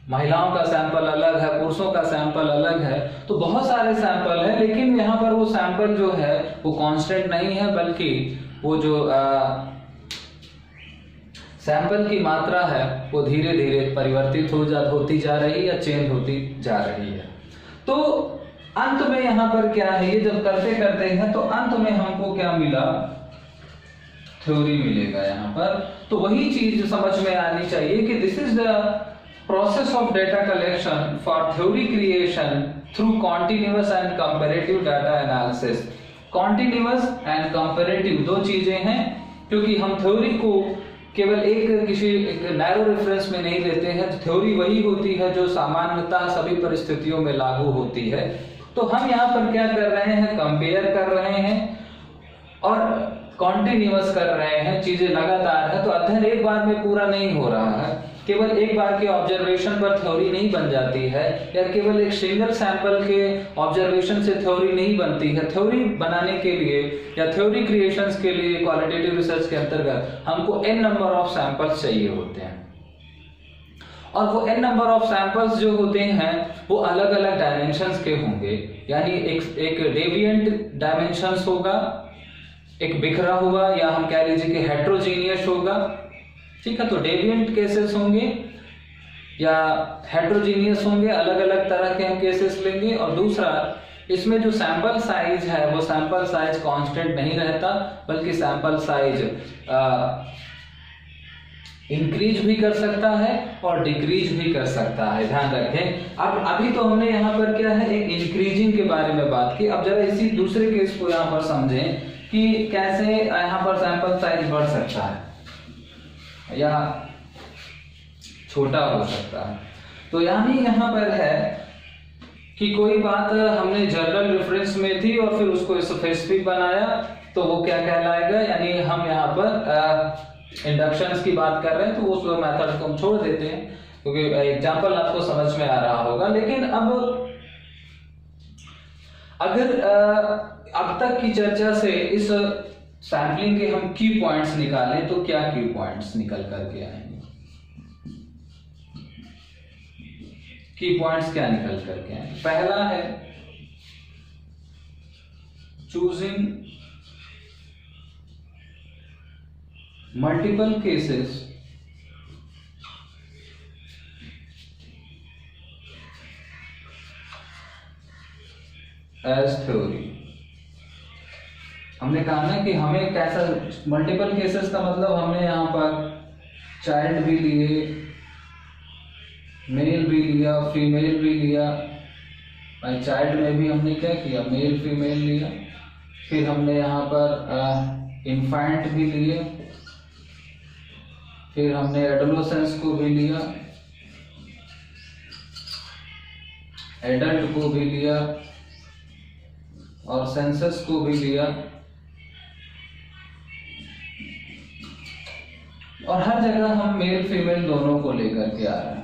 महिलाओं का सैंपल अलग है, पुरुषों का सैंपल अलग है। तो बहुत सारे सैंपल है, लेकिन यहाँ पर वो सैंपल जो है वो कांस्टेंट नहीं है, बल्कि वो जो सैंपल की मात्रा है वो धीरे धीरे परिवर्तित होती जा रही है या चेंज होती जा रही है। तो अंत में यहाँ पर क्या है, ये जब करते करते हैं तो अंत में हमको क्या मिला, थ्योरी मिलेगा यहाँ पर। तो वही चीज समझ में आनी चाहिए कि this is the process of data collection for theory creation through continuous and comparative data analysis. Continuous and comparative दो चीजें हैं, क्योंकि हम थ्योरी को केवल एक नैरो रेफरेंस में नहीं लेते हैं। थ्योरी वही होती है जो सामान्यतः सभी परिस्थितियों में लागू होती है। तो हम यहाँ पर क्या कर रहे हैं, कंपेयर कर रहे हैं और कॉन्टिन्यूअस कर रहे हैं, चीजें लगातार है, तो अध्ययन एक बार में पूरा नहीं हो रहा है। केवल एक बार के ऑब्जर्वेशन पर थ्योरी नहीं बन जाती है, या केवल एक सिंगल सैंपल के ऑब्जर्वेशन से थ्योरी नहीं बनती है। थ्योरी बनाने के लिए या थ्योरी क्रिएशंस के लिए क्वालिटेटिव रिसर्च के अंतर्गत हमको n नंबर ऑफ सैंपल्स चाहिए होते हैं, और वो n नंबर ऑफ सैंपल्स जो होते हैं वो अलग अलग डायमेंशंस के होंगे। यानी एक डेविएंट डायमेंशंस होगा, एक बिखरा हुआ, या हम कह लीजिए कि हेट्रोजीनियस होगा। ठीक है, तो डेविएंट केसेस होंगे या हेट्रोजीनियस होंगे, अलग अलग तरह के हम केसेस लेंगे। और दूसरा, इसमें जो सैंपल साइज है वो सैंपल साइज कांस्टेंट नहीं रहता, बल्कि सैंपल साइज इंक्रीज भी कर सकता है और डिक्रीज भी कर सकता है, ध्यान रखें। अब अभी तो हमने यहाँ पर क्या है, एक इंक्रीजिंग के बारे में बात की। अब जरा इसी दूसरे केस को यहाँ पर समझें कि कैसे यहाँ पर सैंपल साइज बढ़ सकता है या छोटा हो सकता है। तो यानी यहाँ पर है कि कोई बात हमने जर्नल रेफरेंस में थी और फिर उसको स्पेसिफिक बनाया, तो वो क्या कहलाएगा, यानी हम यहाँ पर इंडक्शंस की बात कर रहे हैं, तो उस मेथड को हम छोड़ देते हैं क्योंकि एग्जांपल आपको समझ में आ रहा होगा। लेकिन अब अगर अब तक की चर्चा से इस सैंपलिंग के हम की पॉइंट्स निकालें तो क्या की पॉइंट्स निकल करके आएंगे? की पॉइंट्स क्या निकल करके आएंगे? पहला है choosing multiple cases as theory. हमने कहा ना कि हमें कैसा मल्टीपल केसेस का मतलब, हमने यहाँ पर चाइल्ड भी लिए, मेल भी लिया, फीमेल भी लिया। चाइल्ड में भी हमने क्या किया, मेल फीमेल लिया। फिर हमने यहाँ पर इन्फेंट भी लिए, फिर हमने एडोलेसेंस को भी लिया, एडल्ट को भी लिया और सेंसस को भी लिया। और हर जगह हम मेल फीमेल दोनों को लेकर के आ रहे हैं।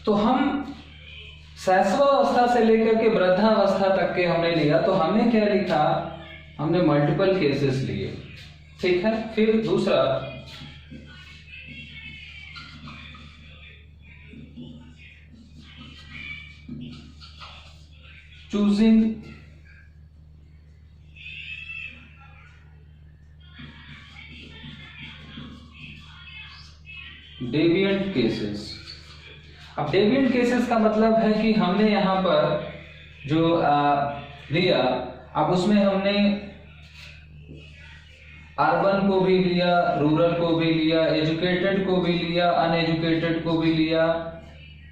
तो हम शैशवावस्था से लेकर के वृद्धावस्था तक के हमने लिया, तो हमने क्या लिखा, हमने मल्टीपल केसेस लिए। ठीक है, फिर दूसरा चूजिंग डेविएंट केसेस। अब डेविएंट केसेस का मतलब है कि हमने यहाँ पर जो लिया, अब उसमें हमने अर्बन को भी लिया, रूरल को भी लिया, एजुकेटेड को भी लिया, अनएजुकेटेड को भी लिया।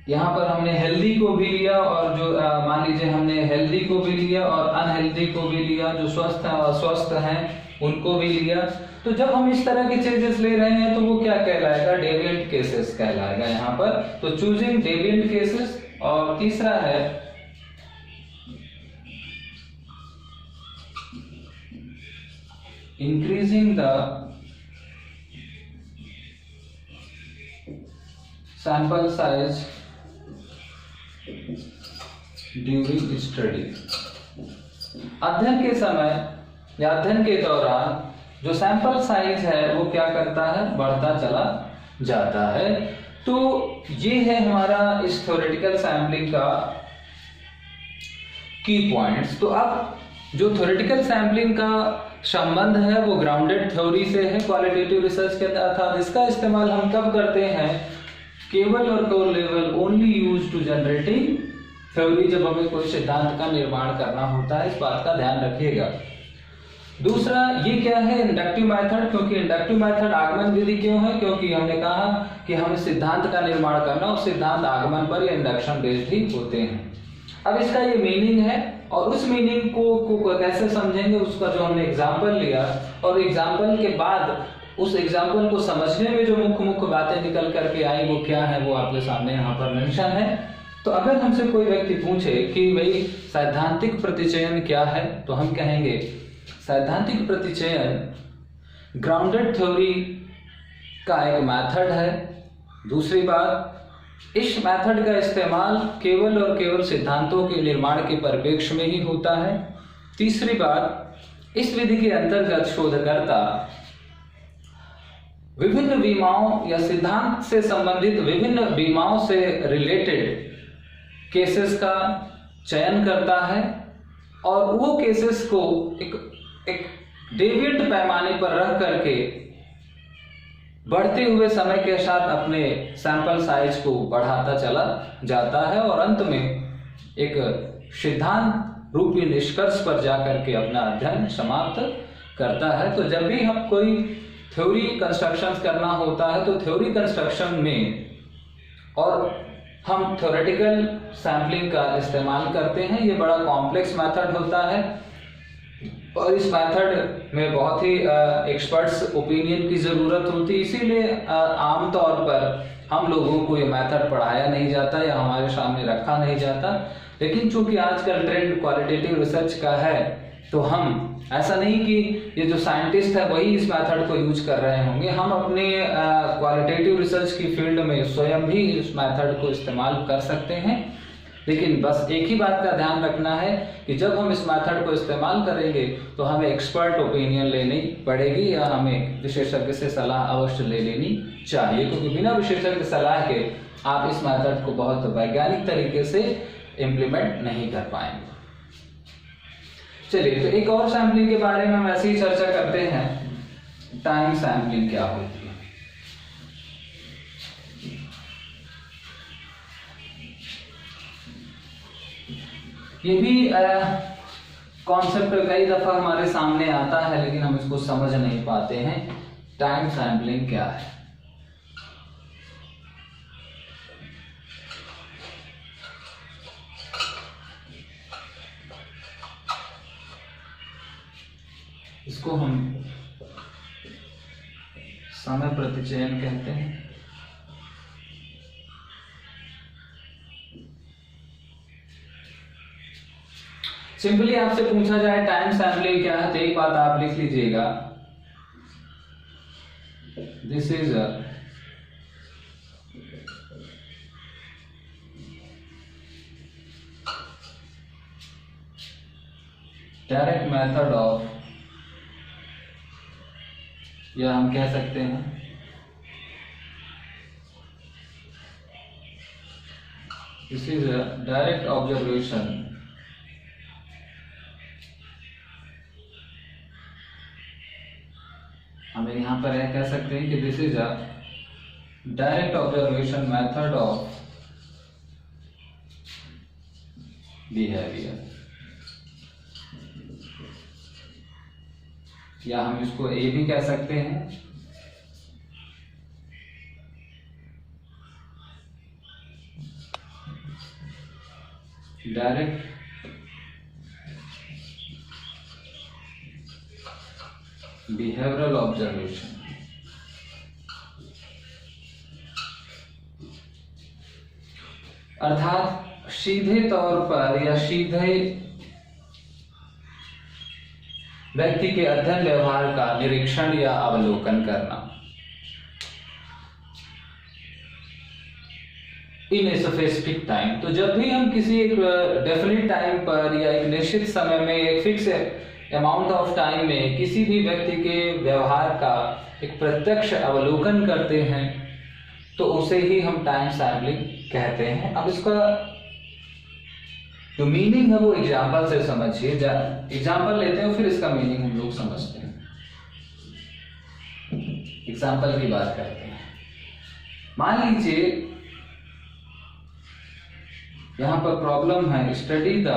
यहाँ पर हमने हेल्दी को भी लिया, और जो मान लीजिए हमने हेल्दी को भी लिया और अनहेल्दी को भी लिया, जो स्वस्थ हैं और अस्वस्थ हैं उनको भी लिया। तो जब हम इस तरह के चेंजेस ले रहे हैं तो वो क्या कहलाएगा, डेविएंट केसेस कहलाएगा यहाँ पर। तो चूजिंग डेविएंट केसेस। और तीसरा है increasing the sample size during study. अध्ययन के समय या अध्ययन के दौरान जो सैंपल साइज है वो क्या करता है, बढ़ता चला जाता है। तो ये है हमारा इस थ्योरेटिकल सैंपलिंग का की पॉइंट्स। तो अब जो थ्योरेटिकल सैंपलिंग का संबंध है वो ग्राउंडेड थ्योरी से है क्वालिटेटिव रिसर्च के, अर्थात इसका इस्तेमाल हम कब करते हैं, केवल और केवल level only use to generating theory, जब हमें कोई सिद्धांत का निर्माण करना होता है। इस बात का ध्यान रखिएगा। दूसरा ये क्या है, इंडक्टिव मेथड। क्योंकि इंडक्टिव मेथड आगमन विधि क्यों है, क्योंकि हमने कहा कि हमें सिद्धांत का निर्माण करना और सिद्धांत आगमन पर या इंडक्शन बेस्ड ही होते हैं। अब इसका ये मीनिंग है, और उस मीनिंग को कैसे समझेंगे, उसका जो हमने एग्जाम्पल लिया, और एग्जाम्पल के बाद उस एग्जाम्पल को समझने में जो मुख्य मुख्य बातें निकल करके आई वो क्या है, वो आपके सामने यहाँ पर मेंशन है। तो अगर हमसे कोई व्यक्ति पूछे कि भाई सैद्धांतिक प्रतिचयन क्या है, तो हम कहेंगे सैद्धांतिक प्रतिचयन ग्राउंडेड थ्योरी का एक मेथड है। दूसरी बात, इस मेथड का इस्तेमाल केवल और केवल सिद्धांतों के निर्माण के परिप्रेक्ष्य में ही होता है। तीसरी बात, इस विधि के अंतर्गत शोधकर्ता विभिन्न बीमाओं या सिद्धांत से संबंधित विभिन्न बीमाओं से रिलेटेड केसेस का चयन करता है और वो केसेस को एक डेविएंट पैमाने पर रख करके बढ़ते हुए समय के साथ अपने सैंपल साइज को बढ़ाता चला जाता है और अंत में एक सिद्धांत रूपी निष्कर्ष पर जाकर के अपना अध्ययन समाप्त करता है। तो जब भी हम कोई थ्योरी कंस्ट्रक्शन करना होता है तो थ्योरी कंस्ट्रक्शन में और हम थ्योरेटिकल सैम्पलिंग का इस्तेमाल करते हैं। ये बड़ा कॉम्प्लेक्स मेथड होता है और इस मेथड में बहुत ही एक्सपर्ट्स ओपिनियन की ज़रूरत होती है, इसीलिए आमतौर पर हम लोगों को ये मेथड पढ़ाया नहीं जाता या हमारे सामने रखा नहीं जाता। लेकिन चूंकि आजकल ट्रेंड क्वालिटेटिव रिसर्च का है तो हम ऐसा नहीं कि ये जो साइंटिस्ट है वही इस मेथड को यूज कर रहे होंगे, हम अपने क्वालिटेटिव रिसर्च की फील्ड में स्वयं भी इस मेथड को इस्तेमाल कर सकते हैं। लेकिन बस एक ही बात का ध्यान रखना है कि जब हम इस मेथड को इस्तेमाल करेंगे तो हमें एक्सपर्ट ओपिनियन लेनी पड़ेगी या हमें विशेषज्ञ से सलाह अवश्य ले लेनी चाहिए, क्योंकि बिना विशेषज्ञ सलाह के आप इस मेथड को बहुत वैज्ञानिक तरीके से इम्प्लीमेंट नहीं कर पाएंगे। चलिए, तो एक और सैम्पलिंग के बारे में हम ऐसे ही चर्चा करते हैं, टाइम सैम्पलिंग क्या होती है। ये भी कॉन्सेप्ट कई दफा हमारे सामने आता है लेकिन हम इसको समझ नहीं पाते हैं। टाइम सैम्पलिंग क्या है? इसको हम समय प्रतिचयन कहते हैं। सिंपली आपसे पूछा जाए टाइम सैम्पलिंग क्या है तो एक बात आप लिख लीजिएगा, this is a direct method of, या हम कह सकते हैं this is a direct observation हमें यहां पर यह कह सकते हैं कि this is a direct observation method of behaviour, या हम इसको ए भी कह सकते हैं। Direct behavioural observation. अर्थात सीधे तौर पर या सीधे व्यक्ति के अध्ययन व्यवहार का निरीक्षण या अवलोकन करना इन ए स्पेसिफिक टाइम। तो जब भी हम किसी एक डेफिनेट टाइम पर या एक निश्चित समय में एक फिक्स अमाउंट ऑफ टाइम में किसी भी व्यक्ति के व्यवहार का एक प्रत्यक्ष अवलोकन करते हैं तो उसे ही हम टाइम सैम्पलिंग कहते हैं। अब इसका जो मीनिंग है वो एग्जाम्पल से समझिए। एग्जाम्पल लेते हैं फिर इसका मीनिंग हम लोग समझते हैं। एग्जाम्पल की बात करते हैं। मान लीजिए यहां पर प्रॉब्लम है, study the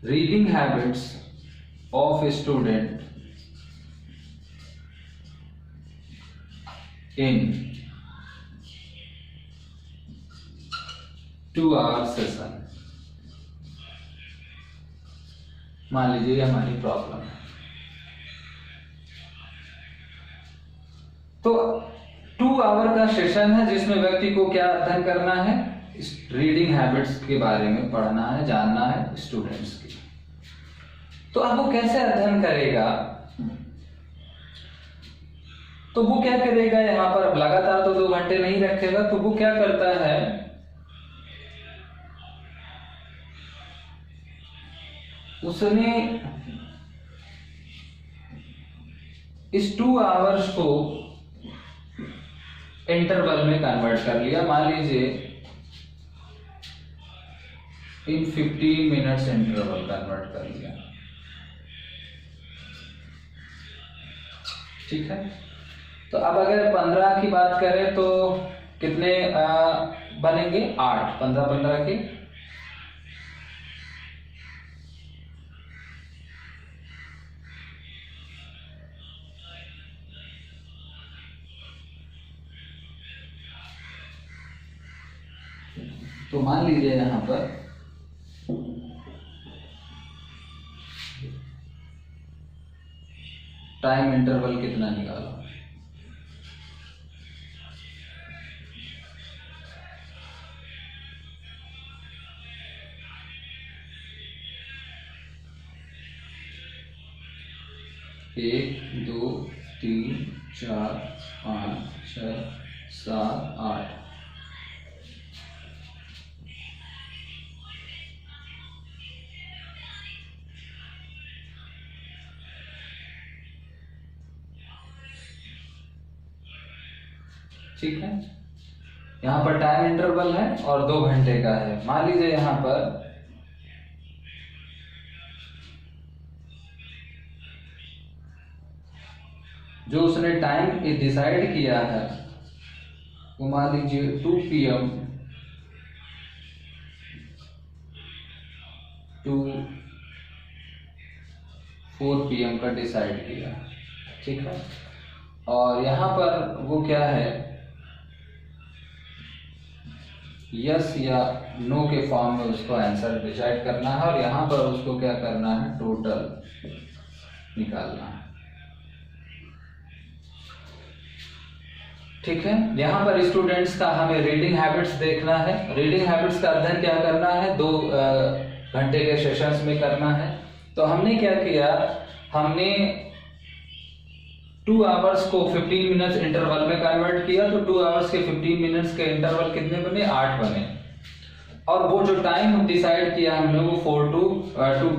reading habits of a student in 2-hour session। मान लीजिए ये हमारी प्रॉब्लम है। तो 2 आवर का सेशन है जिसमें व्यक्ति को क्या अध्ययन करना है, रीडिंग हैबिट्स के बारे में पढ़ना है, जानना है स्टूडेंट्स की। तो अब वो कैसे अध्ययन करेगा, तो वो क्या करेगा, यहाँ पर अब लगातार तो 2 घंटे नहीं रखेगा, तो वो क्या करता है, उसने इस 2 आवर्स को इंटरवल में कन्वर्ट कर लिया। मान लीजिए इन 15 मिनट्स इंटरवल कन्वर्ट कर लिया, ठीक है। तो अब अगर 15 की बात करें तो कितने बनेंगे, 8, 15 के तो मान लीजिए यहां पर टाइम इंटरवल कितना निकाला, एक, 2, 3, 4, 5, 6, 7, 8। ठीक है, यहाँ पर टाइम इंटरवल है और 2 घंटे का है। मान लीजिए यहाँ पर जो उसने टाइम डिसाइड किया है वो मान लीजिए 2 PM टू 4 PM का डिसाइड किया, ठीक है। और यहाँ पर वो क्या है, यस या नो के फॉर्म में उसको आंसर डिसाइड करना है और यहाँ पर उसको क्या करना है, टोटल निकालना है, ठीक है। यहाँ पर स्टूडेंट्स का हमें रीडिंग हैबिट्स देखना है। रीडिंग हैबिट्स का अध्ययन क्या करना है, 2 घंटे के सेशंस में करना है। तो हमने क्या किया, हमने 2 आवर्स को 15 मिनट्स इंटरवल में कन्वर्ट किया। तो 2 आवर्स के 15 मिनट्स के इंटरवल कितने बने, 8 बने। और वो जो टाइम डिसाइड किया हमने वो 2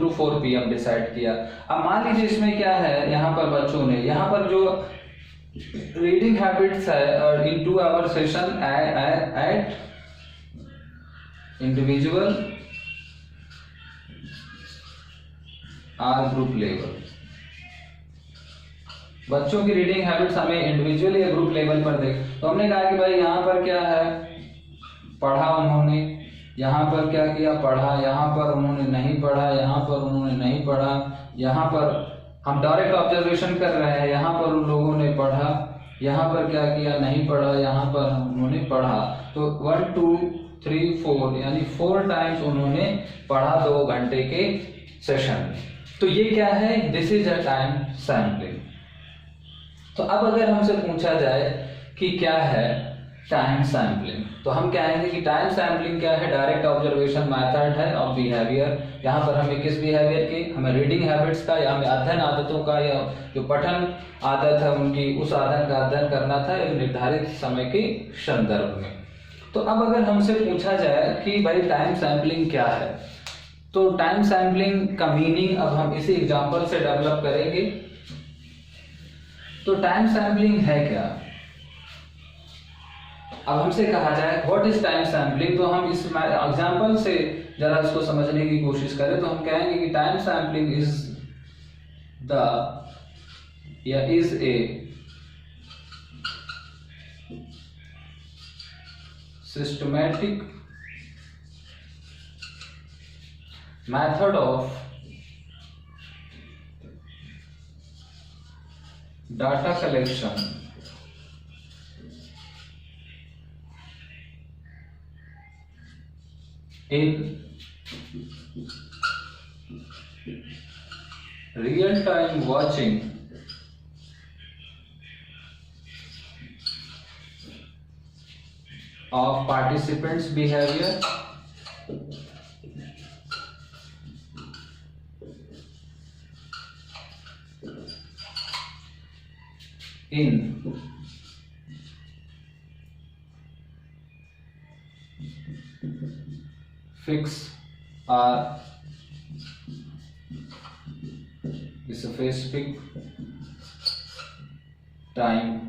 to 4 PM डिसाइड किया। अब मान लीजिए इसमें क्या है, यहाँ पर बच्चों ने यहाँ पर जो रीडिंग हैबिट्स है और इन 2 आवर सेशन एट इंडिविजुअल और ग्रुप लेवल। बच्चों की रीडिंग हैबिट्स हमें इंडिविजुअल या ग्रुप लेवल पर देख, तो हमने कहा कि भाई यहाँ पर क्या है, पढ़ा उन्होंने, यहाँ पर क्या किया, पढ़ा, यहाँ पर उन्होंने नहीं पढ़ा, यहाँ पर उन्होंने नहीं पढ़ा, यहाँ पर हम डायरेक्ट ऑब्जर्वेशन कर रहे हैं, यहाँ पर उन लोगों ने पढ़ा, यहाँ पर क्या किया, नहीं पढ़ा, यहाँ पर उन्होंने पढ़ा। तो 1 2 3 4 यानी 4 टाइम्स उन्होंने पढ़ा 2 घंटे के सेशन में। तो ये क्या है, this is a time sampling. तो अब अगर हमसे पूछा जाए कि क्या है टाइम सैम्पलिंग, तो हम कहेंगे कि टाइम सैम्पलिंग क्या है, डायरेक्ट ऑब्जर्वेशन मेथड है ऑफ बिहेवियर। यहाँ पर हमें किस बिहेवियर की, हमें रीडिंग हैबिट्स का या हमें अध्ययन आदतों का या जो पठन आदत है उनकी, उस आदत का अध्ययन करना था एक निर्धारित समय के संदर्भ में। तो अब अगर हमसे पूछा जाए कि भाई टाइम सैम्पलिंग क्या है, तो टाइम सैम्पलिंग का मीनिंग अब हम इसी एग्जाम्पल से डेवलप करेंगे। तो टाइम सैम्पलिंग है क्या, अब हमसे कहा जाए व्हाट इज टाइम सैम्पलिंग, तो हम इस एग्जांपल से जरा इसको समझने की कोशिश करें। तो हम कहेंगे कि टाइम सैम्पलिंग इज द या is a systematic method of data collection in real time watching of participants' behavior in fixed or specific time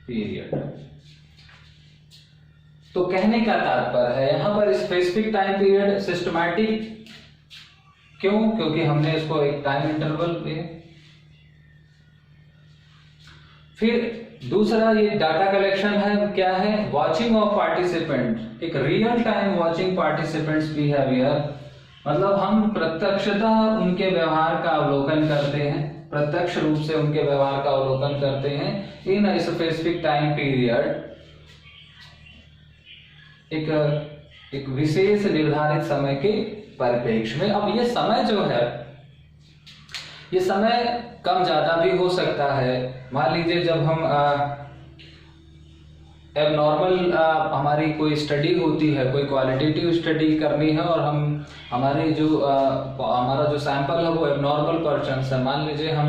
period. तो कहने का तात्पर्य है यहां पर स्पेसिफिक टाइम पीरियड सिस्टमैटिक क्यों? क्योंकि हमने इसको एक टाइम इंटरवल दिया। फिर दूसरा ये डाटा कलेक्शन है, क्या है? वॉचिंग ऑफ पार्टिसिपेंट, एक real time watching participants behaviour, मतलब हम प्रत्यक्षतः उनके व्यवहार का अवलोकन करते हैं, प्रत्यक्ष रूप से उनके व्यवहार का अवलोकन करते हैं इन अ स्पेसिफिक टाइम पीरियड, एक विशेष निर्धारित समय के परिप्रेक्ष्य में। अब ये समय जो है, ये समय कम ज्यादा भी हो सकता है। मान लीजिए जब हम एबनॉर्मल हमारी कोई स्टडी होती है, कोई क्वालिटेटिव स्टडी करनी है और हमारा जो सैंपल है वो एबनॉर्मल पर्सन्स है, मान लीजिए हम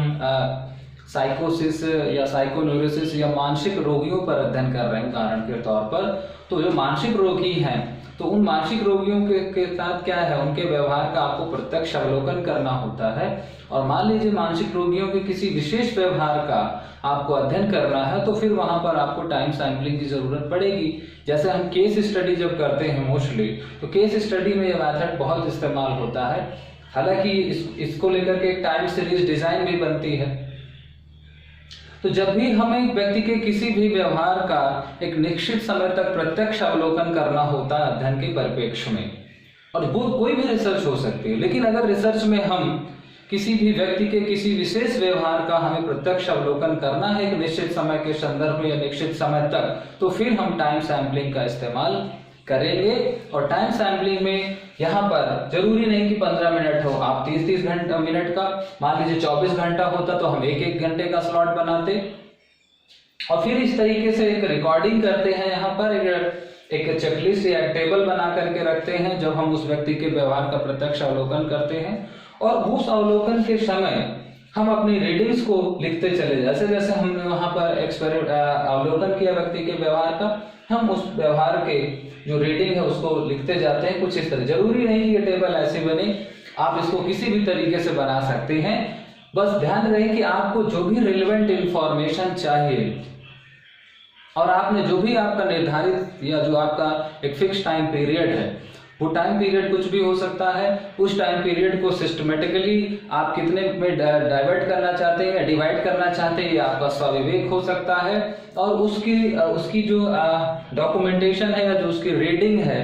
साइकोसिस या साइकोन्यूरोसिस या मानसिक रोगियों पर अध्ययन कर रहे हैं उदाहरण के तौर पर, तो जो मानसिक रोगी हैं तो उन मानसिक रोगियों के साथ क्या है, उनके व्यवहार का आपको प्रत्यक्ष अवलोकन करना होता है। और मान लीजिए मानसिक रोगियों के किसी विशेष व्यवहार का आपको अध्ययन करना है, तो फिर वहां पर आपको टाइम सैंपलिंग की जरूरत पड़ेगी। जैसे हम केस स्टडी जब करते हैं मोस्टली, तो केस स्टडी में यह मेथड बहुत इस्तेमाल होता है। हालांकि इसको लेकर के एक टाइम सीरीज डिजाइन भी बनती है। तो जब भी हमें एक व्यक्ति के किसी भी व्यवहार का एक निश्चित समय तक प्रत्यक्ष अवलोकन करना होता है अध्ययन के परिप्रेक्ष्य में, और वो कोई भी रिसर्च हो सकती है, लेकिन अगर रिसर्च में हम किसी भी व्यक्ति के किसी विशेष व्यवहार का हमें प्रत्यक्ष अवलोकन करना है एक निश्चित समय के संदर्भ में या निश्चित समय तक, तो फिर हम टाइम सैंपलिंग का इस्तेमाल करेंगे। और टाइम सैंपलिंग में यहाँ पर जरूरी नहीं कि 15 मिनट हो, आप 30-30 मिनट का, मान लीजिए 24 घंटा होता तो हम 1-1 घंटे का स्लॉट बनाते, और फिर इस तरीके से एक रिकॉर्डिंग करते हैं। यहाँ पर एक चेकलिस्ट या टेबल बना करके रखते हैं जब हम उस व्यक्ति के व्यवहार का प्रत्यक्ष अवलोकन करते हैं, और उस अवलोकन के समय हम अपनी रीडिंग्स को लिखते चले, जैसे जैसे हमने वहां पर अवलोकन किया व्यक्ति के व्यवहार का, हम उस व्यवहार के जो रीडिंग है उसको लिखते जाते हैं। कुछ इस तरह, जरूरी नहीं कि ये टेबल ऐसे बने, आप इसको किसी भी तरीके से बना सकते हैं। बस ध्यान रहे कि आपको जो भी रिलेवेंट इंफॉर्मेशन चाहिए और आपने जो भी आपका निर्धारित या जो आपका एक फिक्स टाइम पीरियड है, वो टाइम पीरियड कुछ भी हो सकता है, उस टाइम पीरियड को सिस्टमेटिकली आप कितने में डाइवर्ट करना चाहते हैं या डिवाइड करना चाहते हैं, ये आपका स्वविवेक हो सकता है। और उसकी जो डॉक्यूमेंटेशन है या जो उसकी रीडिंग है,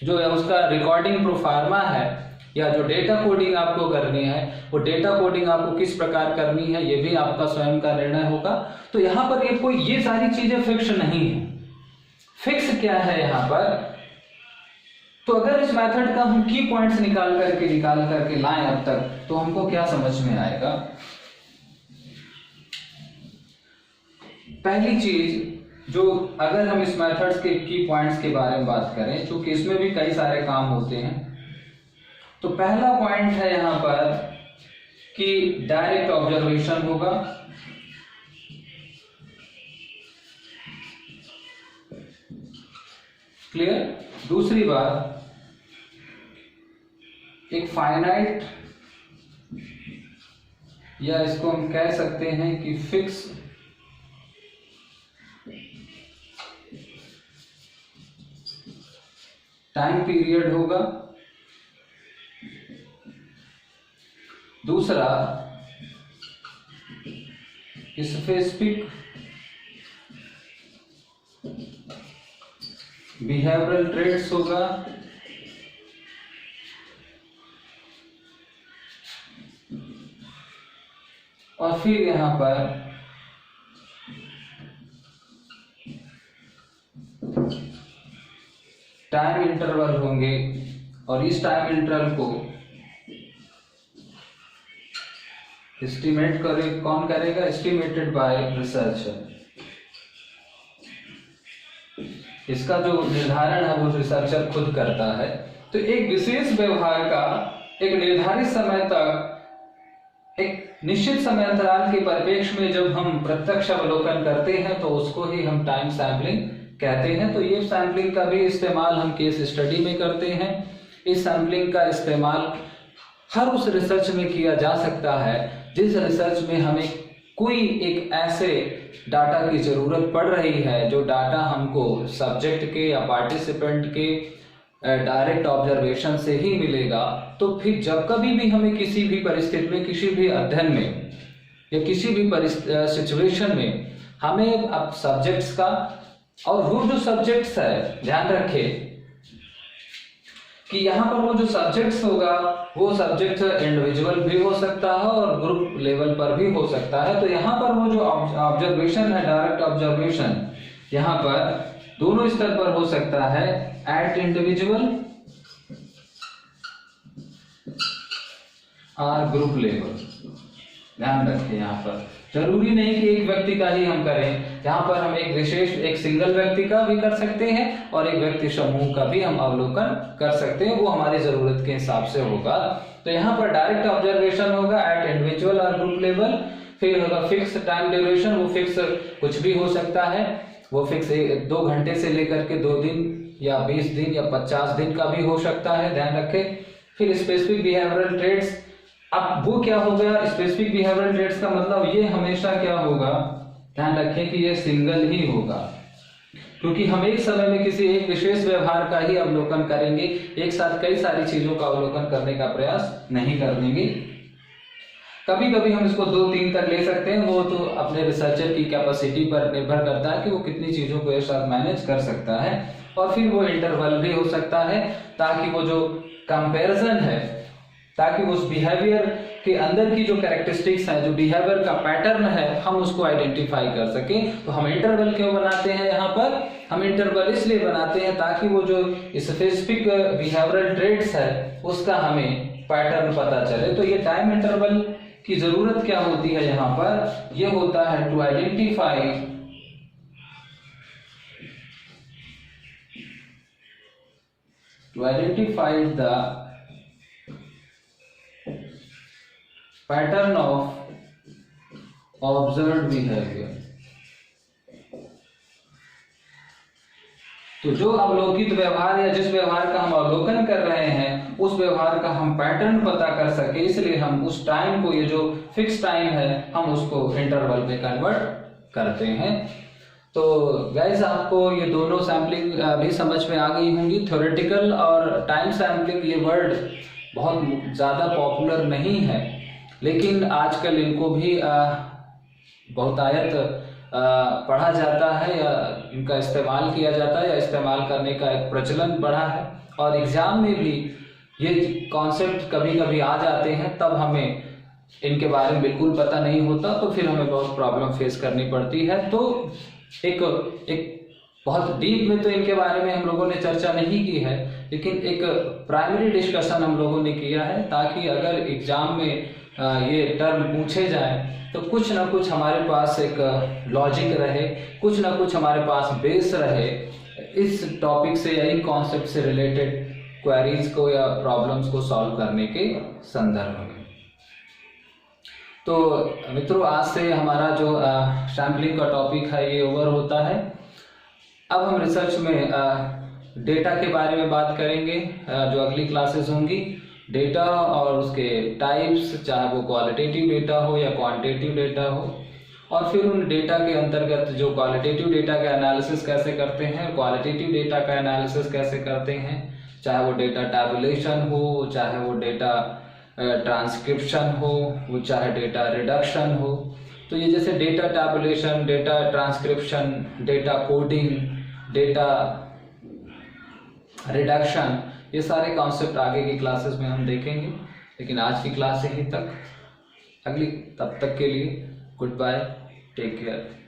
जो है उसका रिकॉर्डिंग प्रोफार्मा है, या जो डेटा कोडिंग आपको करनी है, वो डेटा कोडिंग आपको किस प्रकार करनी है, ये भी आपका स्वयं का निर्णय होगा। तो यहाँ पर ये सारी चीजें फिक्स नहीं है। फिक्स क्या है यहाँ पर? तो अगर इस मेथड का हम की पॉइंट्स निकाल करके लाएं अब तक, तो हमको क्या समझ में आएगा? पहली चीज जो, अगर हम इस मेथड्स के की पॉइंट्स के बारे में बात करें, चूंकि इसमें भी कई सारे काम होते हैं, तो पहला पॉइंट है यहां पर कि डायरेक्ट ऑब्जर्वेशन होगा। क्लियर? दूसरी बात, एक फाइनाइट या इसको हम कह सकते हैं कि फिक्स टाइम पीरियड होगा। दूसरा, स्पेसिफिक बिहेवियरल ट्रेट्स होगा। और फिर यहां पर टाइम इंटरवल होंगे, और इस टाइम इंटरवल को एस्टिमेट करे कौन करेगा? Estimated by researcher. इसका जो निर्धारण है वो रिसर्चर खुद करता है। तो एक विशेष व्यवहार का एक निर्धारित समय तक एक निश्चित समय अंतराल के परिप्रेक्ष्य में जब हम प्रत्यक्ष अवलोकन करते हैं तो उसको ही हम टाइम सैंपलिंग कहते हैं। तो ये सैंपलिंग का भी इस्तेमाल हम केस स्टडी में करते हैं। इस सैंपलिंग का इस्तेमाल हर उस रिसर्च में किया जा सकता है जिस रिसर्च में हमें कोई एक ऐसे डाटा की जरूरत पड़ रही है जो डाटा हमको सब्जेक्ट के या पार्टिसिपेंट के डायरेक्ट ऑब्जर्वेशन से ही मिलेगा। तो फिर जब कभी भी हमें किसी भी परिस्थिति में, किसी भी अध्ययन में या किसी भी सिचुएशन में हमें अब सब्जेक्ट्स का, और वो जो सब्जेक्ट्स है ध्यान रखें कि यहाँ पर वो जो सब्जेक्ट्स होगा वो सब्जेक्ट इंडिविजुअल भी हो सकता है और ग्रुप लेवल पर भी हो सकता है। तो यहाँ पर वो जो ऑब्जर्वेशन है, डायरेक्ट ऑब्जर्वेशन, यहाँ पर दोनों स्तर पर हो सकता है, एट इंडिविजुअल और ग्रुप लेवल। ध्यान रखें यहाँ पर जरूरी नहीं कि एक व्यक्ति का ही हम करें, यहाँ पर हम एक विशेष एक सिंगल व्यक्ति का भी कर सकते हैं और एक व्यक्ति समूह का भी हम अवलोकन कर सकते हैं, वो हमारी जरूरत के हिसाब से होगा। तो यहाँ पर डायरेक्ट ऑब्जर्वेशन होगा एट इंडिविजुअल और ग्रुप लेवल। फिर होगा फिक्स टाइम ड्यूरेशन, वो फिक्स कुछ भी हो सकता है, वो फिक्स 2 घंटे से लेकर के 2 दिन या 20 दिन या 50 दिन का भी हो सकता है, ध्यान रखें। फिर स्पेसिफिक बिहेवियरल ट्रेड्स, अब वो क्या हो गया? स्पेसिफिक बिहेवियरल ट्रेड्स का मतलब ये हमेशा क्या होगा, ध्यान रखें कि ये सिंगल ही होगा, क्योंकि हम एक समय में किसी एक विशेष व्यवहार का ही अवलोकन करेंगे, एक साथ कई सारी चीजों का अवलोकन करने का प्रयास नहीं करेंगे। कभी कभी हम इसको 2-3 तक ले सकते हैं, वो तो अपने रिसर्चर की कैपेसिटी पर निर्भर करता है कि वो कितनी चीजों को एक साथ मैनेज कर सकता है। और फिर वो इंटरवल भी हो सकता है ताकि वो जो कंपैरिजन है, ताकि उस बिहेवियर के अंदर की जो कैरेक्टरिस्टिक्स है, जो बिहेवियर का पैटर्न है, हम उसको आइडेंटिफाई कर सकें। तो हम इंटरवल क्यों बनाते हैं? यहाँ पर हम इंटरवल इसलिए बनाते हैं ताकि वो जो स्पेसिफिक बिहेवियरल ट्रेड्स है उसका हमें पैटर्न पता चले। तो ये टाइम इंटरवल की जरूरत क्या होती है यहाँ पर? ये होता है to identify the pattern of observed behaviour. तो जो अवलोकित व्यवहार या जिस व्यवहार का हम अवलोकन कर रहे हैं उस व्यवहार का हम पैटर्न पता कर सके, इसलिए हम उस टाइम को, ये जो फिक्स टाइम है, हम उसको इंटरवल में कन्वर्ट करते हैं। तो गाइस आपको ये दोनों सैम्पलिंग भी समझ में आ गई होंगी। थ्योरेटिकल और टाइम सैम्पलिंग ये वर्ड बहुत ज़्यादा पॉपुलर नहीं है, लेकिन आजकल इनको भी बहुतायत पढ़ा जाता है या इनका इस्तेमाल किया जाता है या इस्तेमाल करने का एक प्रचलन बढ़ा है। और एग्जाम में भी ये कॉन्सेप्ट कभी कभी आ जाते हैं, तब हमें इनके बारे में बिल्कुल पता नहीं होता, तो फिर हमें बहुत प्रॉब्लम फेस करनी पड़ती है। तो एक बहुत डीप में तो इनके बारे में हम लोगों ने चर्चा नहीं की है, लेकिन एक प्राइमरी डिस्कशन हम लोगों ने किया है ताकि अगर एग्जाम में ये टर्म पूछे जाए तो कुछ ना कुछ हमारे पास एक लॉजिक रहे, कुछ ना कुछ हमारे पास बेस रहे इस टॉपिक से या इन कॉन्सेप्ट से रिलेटेड क्वेरीज को या प्रॉब्लम्स को सॉल्व करने के संदर्भ में। तो मित्रों, आज से हमारा जो सैम्पलिंग का टॉपिक है ये ओवर होता है। अब हम रिसर्च में डेटा के बारे में बात करेंगे, जो अगली क्लासेस होंगी। डेटा और उसके टाइप्स, चाहे वो क्वालिटेटिव डेटा हो या क्वांटिटेटिव डेटा हो, और फिर उन डेटा के अंतर्गत जो क्वालिटेटिव डेटा का एनालिसिस कैसे करते हैं, क्वालिटेटिव डेटा का एनालिसिस कैसे करते हैं, चाहे वो डेटा टैबुलेशन हो, चाहे वो डेटा ट्रांसक्रिप्शन हो, वो चाहे डेटा रिडक्शन हो। तो ये जैसे data tabulation, data transcription, data coding, data reduction, ये सारे कॉन्सेप्ट आगे की क्लासेस में हम देखेंगे। लेकिन आज की क्लास यहीं तक, तब तक के लिए गुड बाय, टेक केयर।